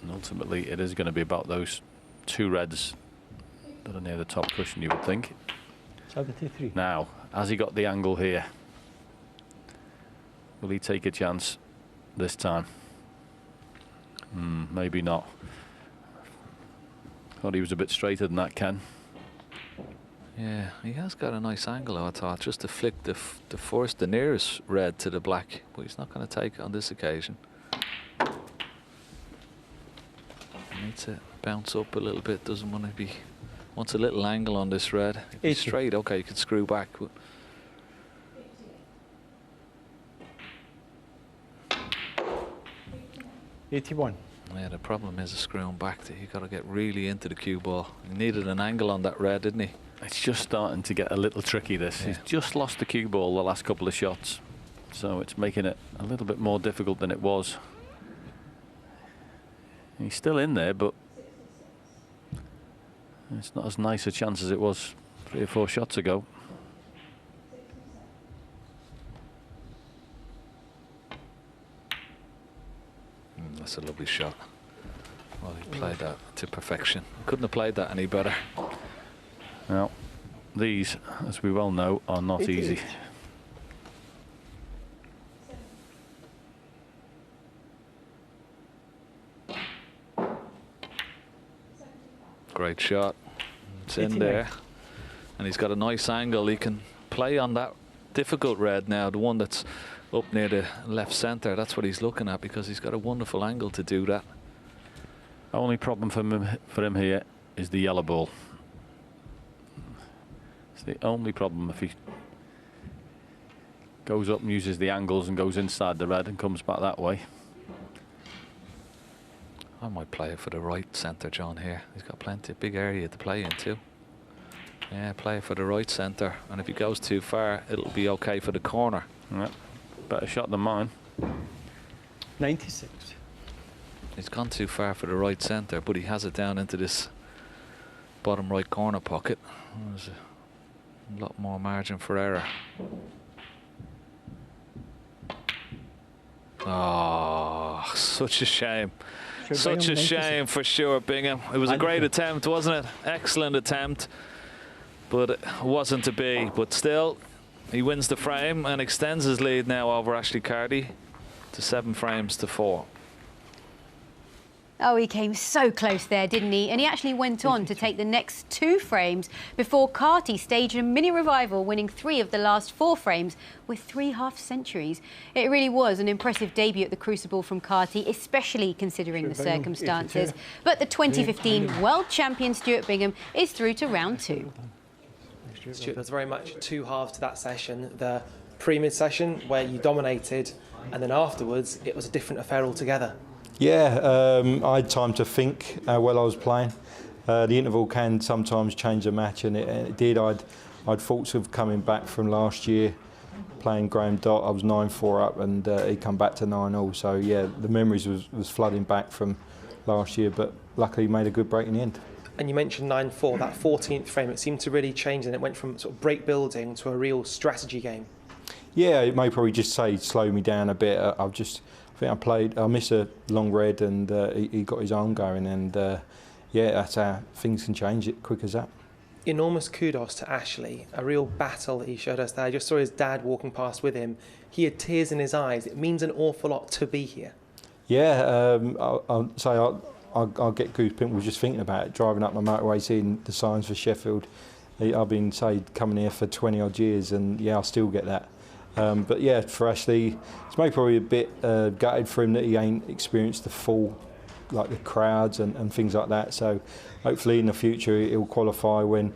And ultimately it is going to be about those 2 reds that are near the top cushion, you would think. 73. Now, has he got the angle here? Will he take a chance this time? Maybe not. Thought he was a bit straighter than that, Ken. Yeah, he has got a nice angle, I thought, just to flick the nearest red to the black, but he's not going to take it on this occasion. He needs to bounce up a little bit, doesn't want to be, wants a little angle on this red. If he's straight, okay, you could screw back. But 81. yeah, the problem is screwing back. That you got to get really into the cue ball. He needed an angle on that red, didn't he? It's just starting to get a little tricky, this. Yeah. He's just lost the cue ball the last couple of shots, so it's making it a little bit more difficult than it was. He's still in there, but it's not as nice a chance as it was 3 or 4 shots ago. That's a lovely shot. Well, he played that to perfection. Couldn't have played that any better. Now, these, as we well know, are not easy. Great shot. It's in 89. there. And he's got a nice angle. He can play on that difficult red now, the one that's up near the left centre. That's what he's looking at, because he's got a wonderful angle to do that. Only problem for him here is the yellow ball. It's the only problem. If he goes up and uses the angles and goes inside the red and comes back that way. I might play it for the right centre, John, here. He's got plenty of big area to play in too. Yeah, play it for the right centre, and if he goes too far, it'll be okay for the corner. Yeah, better shot than mine. 96. He's gone too far for the right centre, but he has it down into this bottom right corner pocket. There's a lot more margin for error. Oh, such a shame. Such a shame for Stuart Bingham. It was a great attempt, wasn't it? Excellent attempt, but it wasn't to be. But still, he wins the frame and extends his lead now over Ashley Carty to 7 frames to 4. Oh, he came so close there, didn't he? And he actually went on to take the next 2 frames before Carty staged a mini revival, winning 3 of the last 4 frames with 3 half-centuries. It really was an impressive debut at the Crucible from Carty, especially considering the circumstances. But the 2015 world champion Stuart Bingham is through to round 2. Stuart, there's very much 2 halves to that session. The pre-mid session, where you dominated, and then afterwards, it was a different affair altogether. Yeah, I had time to think while I was playing. The interval can sometimes change a match, and it did. I'd thoughts of coming back from last year, playing Graham Dott. I was 9-4 up, and he'd come back to 9-all. So yeah, the memories was flooding back from last year, but luckily made a good break in the end. And you mentioned 9-4, that 14th frame. It seemed to really change, and it went from sort of break building to a real strategy game. Yeah, it may probably just say slow me down a bit. I missed a long red, and he got his arm going, and yeah, that's how things can change it quick as that. Enormous kudos to Ashley, a real battle that he showed us there. I just saw his dad walking past with him. He had tears in his eyes. It means an awful lot to be here. Yeah, I'll say I'll get goosebumps just thinking about it, driving up my motorway, seeing the signs for Sheffield. I've been, say, coming here for 20 odd years, and yeah, I still get that. But yeah, for Ashley, it's maybe probably a bit gutted for him that he ain't experienced the full, like the crowds and things like that. So hopefully in the future he'll qualify when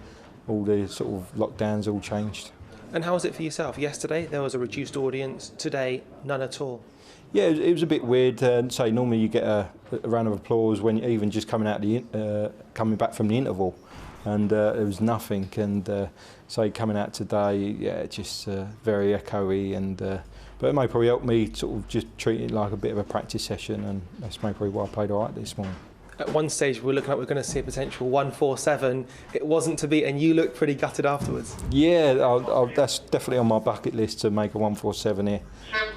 all the sort of lockdowns all changed. And how was it for yourself? Yesterday there was a reduced audience, today none at all. Yeah, it was a bit weird. Say normally you get a round of applause when you're even just coming out coming back from the interval, and there was nothing. And say coming out today, yeah, just very echoey, and but it may probably help me sort of just treat it like a bit of a practice session, and that's maybe probably why I played all right this morning. At one stage we were looking like we were going to see a potential 147. It wasn't to be, and you looked pretty gutted afterwards. Yeah, that's definitely on my bucket list to make a 147 here.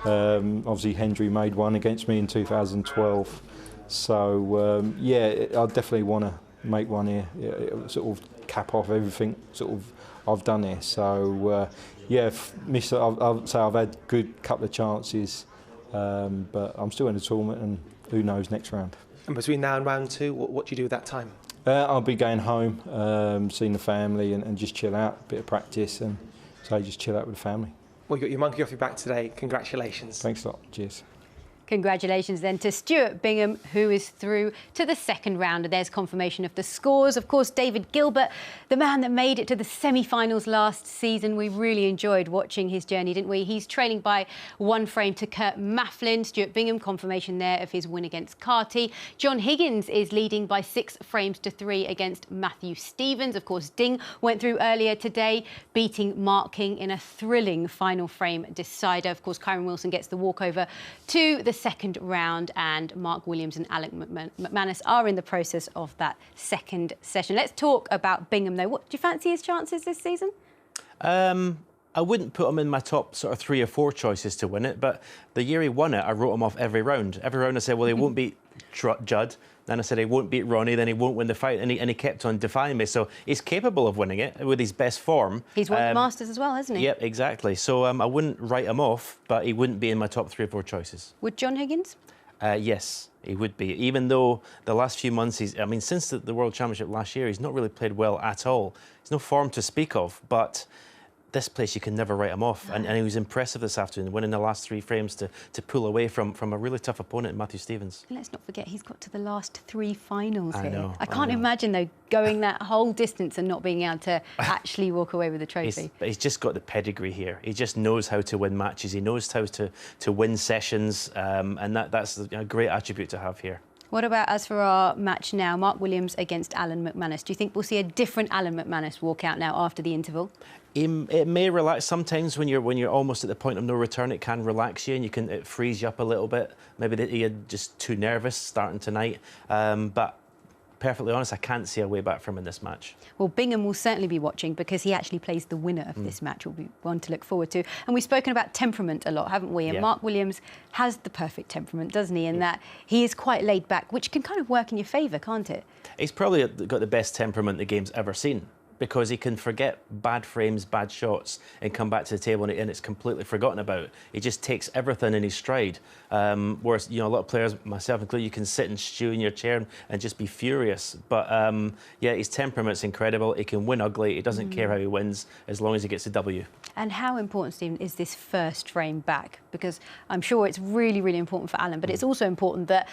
Obviously Hendry made one against me in 2012, so yeah, I definitely want to make one here. It'll sort of cap off everything sort of I've done here. So yeah, I'll say I've had good couple of chances, but I'm still in the tournament, and who knows next round. And between now and round 2, what do you do at that time? I'll be going home, seeing the family, and just chill out, a bit of practice, and so just chill out with the family. Well, you got your monkey off your back today. Congratulations. Thanks a lot. Cheers. Congratulations then to Stuart Bingham, who is through to the second round. And there's confirmation of the scores. Of course, David Gilbert, the man that made it to the semi-finals last season. We really enjoyed watching his journey, didn't we? He's trailing by 1 frame to Kurt Mafflin. Stuart Bingham, confirmation there of his win against Carty. John Higgins is leading by 6 frames to 3 against Matthew Stevens. Of course, Ding went through earlier today, beating Mark King in a thrilling final frame decider. Of course, Kyron Wilson gets the walkover to the second round, and Mark Williams and Alec McManus are in the process of that second session. Let's talk about Bingham though. What do you fancy his chances this season? I wouldn't put him in my top sort of 3 or 4 choices to win it, but the year he won it, I wrote him off every round. Every round I said, well, he won't beat Judd. Then I said he won't beat Ronnie, then he won't win the fight, and he kept on defying me. So he's capable of winning it with his best form. He's won the Masters as well, hasn't he? Yep, exactly. So I wouldn't write him off, but he wouldn't be in my top 3 or 4 choices. Would John Higgins? Yes, he would be. Even though the last few months, since the World Championship last year, he's not really played well at all. He's no form to speak of, but this place you can never write him off. And he was impressive this afternoon, winning the last 3 frames to pull away from a really tough opponent, Matthew Stevens. Let's not forget he's got to the last 3 finals here. I know. I can't imagine though going that whole distance and not being able to actually walk away with the trophy. He's just got the pedigree here. He just knows how to win matches. He knows how to win sessions, and that's a great attribute to have here. What about as for our match now, Mark Williams against Alan McManus? Do you think we'll see a different Alan McManus walk out now after the interval? It may relax sometimes when you're almost at the point of no return. It can relax you, and it frees you up a little bit. Maybe he had just too nervous starting tonight, but perfectly honest, I can't see a way back from him in this match. Well, Bingham will certainly be watching because he actually plays the winner of this match. Will be one to look forward to. And we've spoken about temperament a lot, haven't we? And yeah. Mark Williams has the perfect temperament, doesn't he? In that he is quite laid back, which can kind of work in your favour, can't it? He's probably got the best temperament the game's ever seen, because he can forget bad frames, bad shots, and come back to the table and it's completely forgotten about. He just takes everything in his stride. Whereas, a lot of players, myself included, you can sit and stew in your chair and just be furious. But yeah, his temperament's incredible. He can win ugly. He doesn't care how he wins as long as he gets a W. And how important, Stephen, is this first frame back? Because I'm sure it's really, really important for Alan, but it's also important that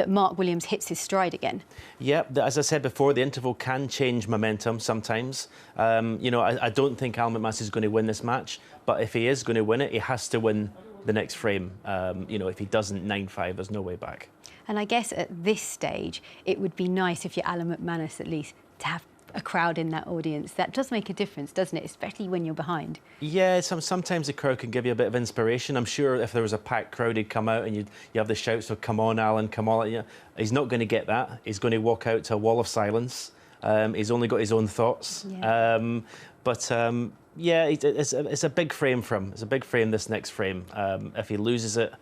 Mark Williams hits his stride again. Yeah, as I said before, the interval can change momentum sometimes. I don't think Alan McManus is going to win this match, but if he is going to win it, he has to win the next frame. If he doesn't 9-5, there's no way back. And I guess at this stage, it would be nice if you're Alan McManus at least to have a crowd in that audience. That does make a difference, doesn't it? Especially when you're behind. Yeah, sometimes the crowd can give you a bit of inspiration. I'm sure if there was a packed crowd, he'd come out and you have the shouts of "Come on, Alan, come on!" Yeah, he's not going to get that. He's going to walk out to a wall of silence. He's only got his own thoughts. Yeah. Yeah, it's a big frame for him. It's a big frame. This next frame. If he loses it,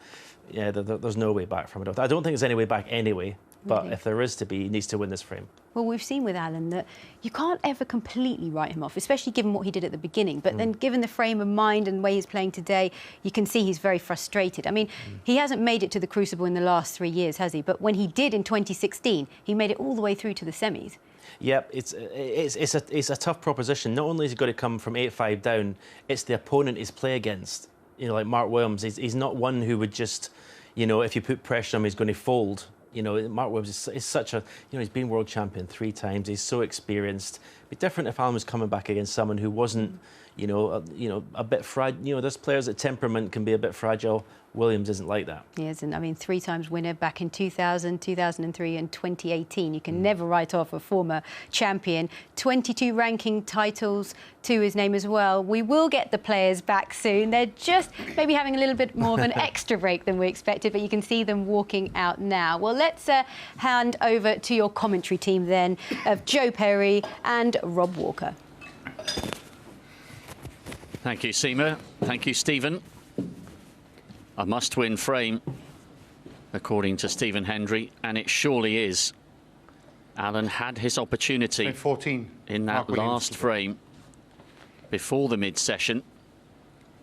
yeah, there's no way back from it. I don't think there's any way back anyway. But Really? if there is to be, he needs to win this frame. Well, we've seen with Alan that you can't ever completely write him off, especially given what he did at the beginning. But then given the frame of mind and the way he's playing today, you can see he's very frustrated. I mean, he hasn't made it to the Crucible in the last 3 years, has he? But when he did in 2016, he made it all the way through to the semis. Yep, it's a tough proposition. Not only has he got to come from 8-5 down, it's the opponent he's play against. You know, like Mark Williams, he's not one who would just, you know, if you put pressure on him, he's going to fold. You know, Mark Williams is such a, you know, he's been world champion 3 times. He's so experienced. It'd be different if Alan was coming back against someone who wasn't, you know, a bit fragile. You know, there's players that temperament can be a bit fragile. Williams isn't like that. He isn't. I mean, 3 times winner back in 2000, 2003 and 2018. You can never write off a former champion. 22 ranking titles to his name as well. We will get the players back soon. They're just maybe having a little bit more of an extra break than we expected, but you can see them walking out now. Well, let's hand over to your commentary team then of Joe Perry and Rob Walker. Thank you, Seema. Thank you, Stephen. A must-win frame, according to Stephen Hendry, and it surely is. Alan had his opportunity 14 in that last frame before the mid-session,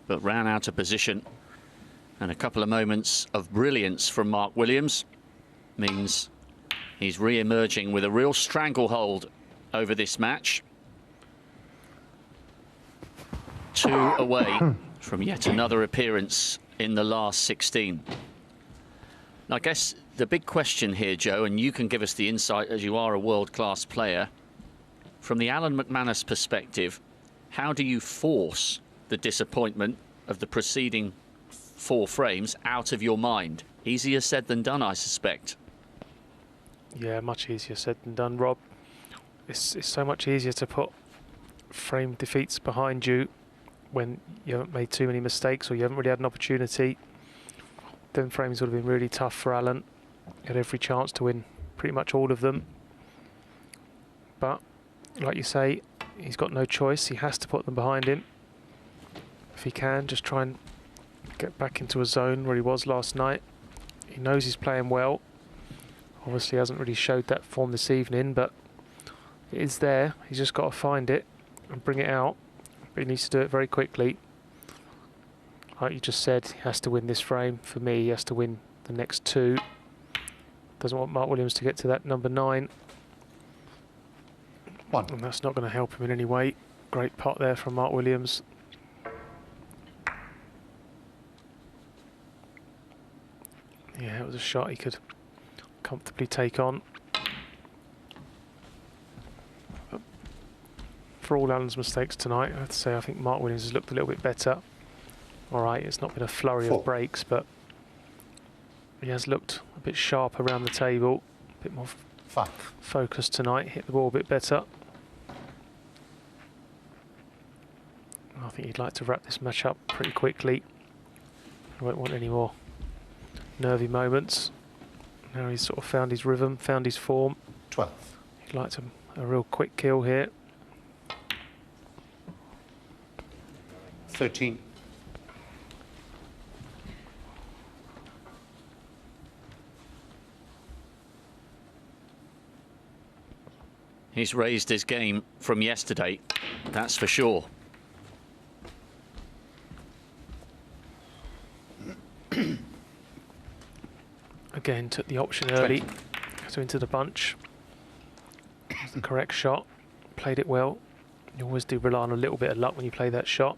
but ran out of position. And a couple of moments of brilliance from Mark Williams means he's re-emerging with a real stranglehold over this match. 2 away from yet another appearance in the last 16. I guess the big question here, Joe, and you can give us the insight as you are a world-class player, from the Alan McManus perspective, how do you force the disappointment of the preceding 4 frames out of your mind? Easier said than done, I suspect. Yeah, much easier said than done, Rob. It's so much easier to put frame defeats behind you when you haven't made too many mistakes or you haven't really had an opportunity. Them frames would have been really tough for Alan. He had every chance to win pretty much all of them. But, like you say, he's got no choice. He has to put them behind him. If he can, just try and get back into a zone where he was last night. He knows he's playing well. Obviously hasn't really showed that form this evening, but it is there. He's just got to find it and bring it out. But he needs to do it very quickly. Like you just said, he has to win this frame. For me, he has to win the next 2. Doesn't want Mark Williams to get to that number 9. 1. And that's not going to help him in any way. Great pot there from Mark Williams. Yeah, it was a shot he could comfortably take on. For all Alan's mistakes tonight, I have to say I think Mark Williams has looked a little bit better. All right, it's not been a flurry 4. of breaks, but he has looked a bit sharp around the table, a bit more 5. focused tonight, hit the ball a bit better. I think he'd like to wrap this match up pretty quickly. He won't want any more nervy moments. Now he's sort of found his rhythm, found his form. 12. He'd like a real quick kill here. 13. He's raised his game from yesterday, that's for sure. Again, took the option early, so into the bunch. That's the correct shot, played it well. You always do rely on a little bit of luck when you play that shot.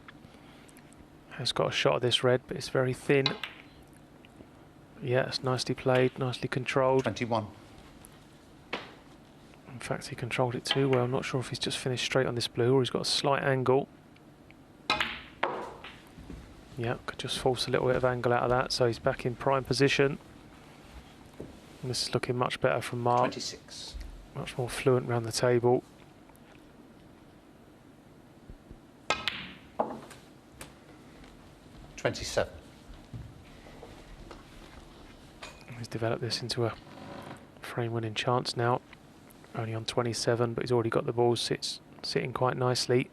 Has got a shot of this red, but it's very thin. Yeah, it's nicely played, nicely controlled. 21. In fact, he controlled it too well. I'm not sure if he's just finished straight on this blue or he's got a slight angle. Yeah, could just force a little bit of angle out of that, so he's back in prime position. And this is looking much better from Mark. 26. Much more fluent around the table. $27. He's developed this into a frame-winning chance now. Only on 27, but he's already got the ball sitting quite nicely.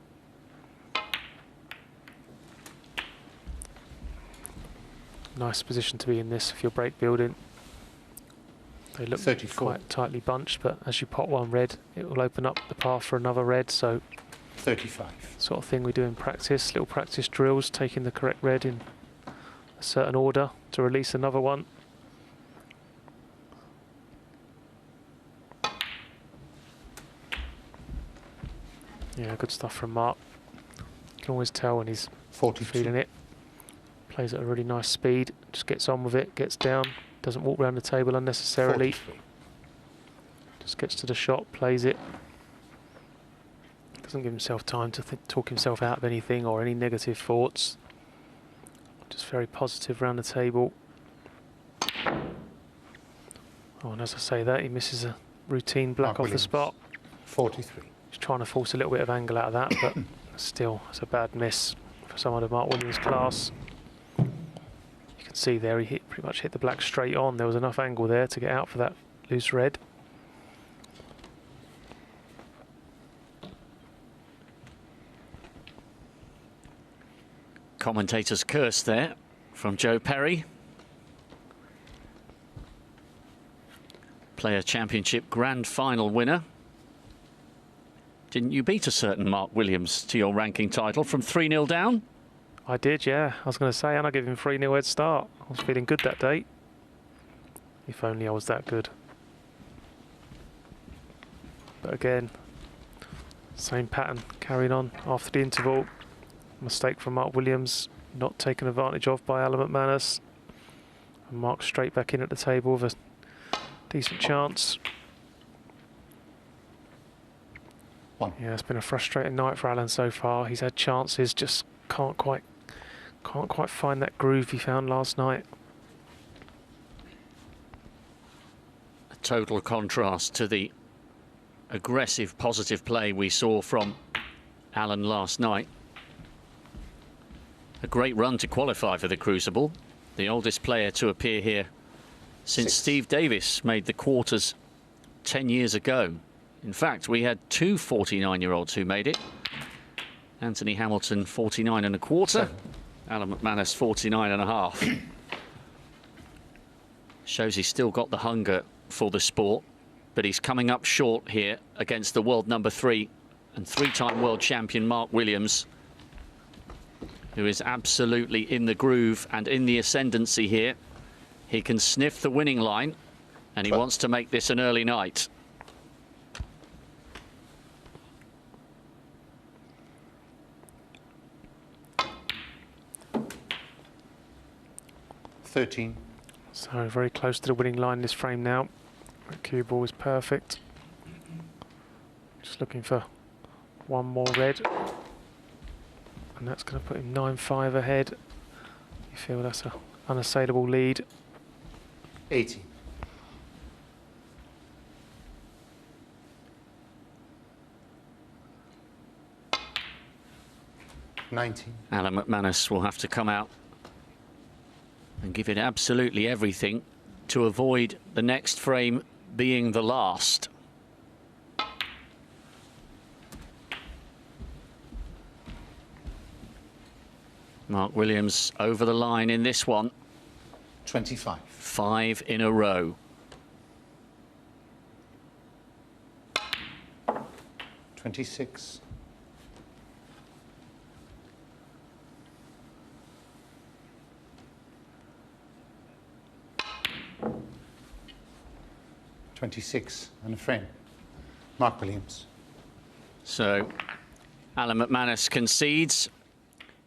Nice position to be in this if you're break building. They look 34. quite tightly bunched, but as you pot one red, it will open up the path for another red. So 35. sort of thing we do in practice, little practice drills, taking the correct red in a certain order to release another one. Yeah, good stuff from Mark. You can always tell when he's 42. feeling it. Plays at a really nice speed, just gets on with it, gets down, doesn't walk around the table unnecessarily. 43. Just gets to the shot, plays it. Doesn't give himself time to talk himself out of anything or any negative thoughts. Just very positive around the table. Oh, and as I say that, he misses a routine black Mark off Williams. the spot. 43. He's trying to force a little bit of angle out of that, but still, it's a bad miss for someone of Mark Williams' class. You can see there he pretty much hit the black straight on. There was enough angle there to get out for that loose red. Commentator's curse there from Joe Perry. Player Championship Grand Final winner. Didn't you beat a certain Mark Williams to your ranking title from 3-0 down? I did, yeah. I was going to say, and I gave him 3-0 head start. I was feeling good that day. If only I was that good. But again, same pattern carried on after the interval. Mistake from Mark Williams, not taken advantage of by Alan McManus. And Mark straight back in at the table with a decent chance. Yeah, it's been a frustrating night for Alan so far. He's had chances, just can't quite find that groove he found last night. A total contrast to the aggressive, positive play we saw from Alan last night. A great run to qualify for the Crucible. The oldest player to appear here since Steve Davis made the quarters 10 years ago. In fact, we had two 49-year-olds who made it. Anthony Hamilton, 49 and a quarter. Alan McManus, 49 and a half. Shows he's still got the hunger for the sport, but he's coming up short here against the world number 3 and 3-time world champion Mark Williams, who is absolutely in the groove and in the ascendancy here. He can sniff the winning line, and he wants to make this an early night. So very close to the winning line in this frame now. That cue ball is perfect. Just looking for one more red. And that's going to put him 9-5 ahead. You feel that's an unassailable lead. 80. Alan McManus will have to come out and give it absolutely everything to avoid the next frame being the last. Mark Williams over the line in this one. 25. 5 in a row. 26. 26 and a frame. Mark Williams. So Alan McManus concedes,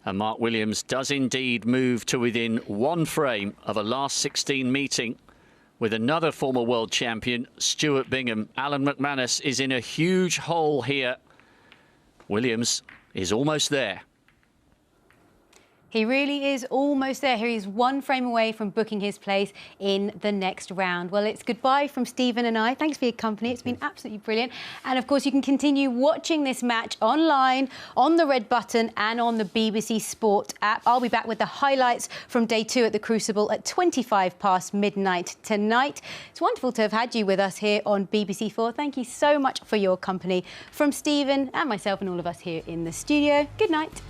and Mark Williams does indeed move to within one frame of a last 16 meeting with another former world champion, Stuart Bingham. Alan McManus is in a huge hole here. Williams is almost there. He really is almost there. He's one frame away from booking his place in the next round. Well, it's goodbye from Stephen and I. Thanks for your company. It's been absolutely brilliant. And of course, you can continue watching this match online, on the red button and on the BBC Sport app. I'll be back with the highlights from day 2 at the Crucible at 25 past midnight tonight. It's wonderful to have had you with us here on BBC4. Thank you so much for your company. From Stephen and myself and all of us here in the studio, good night.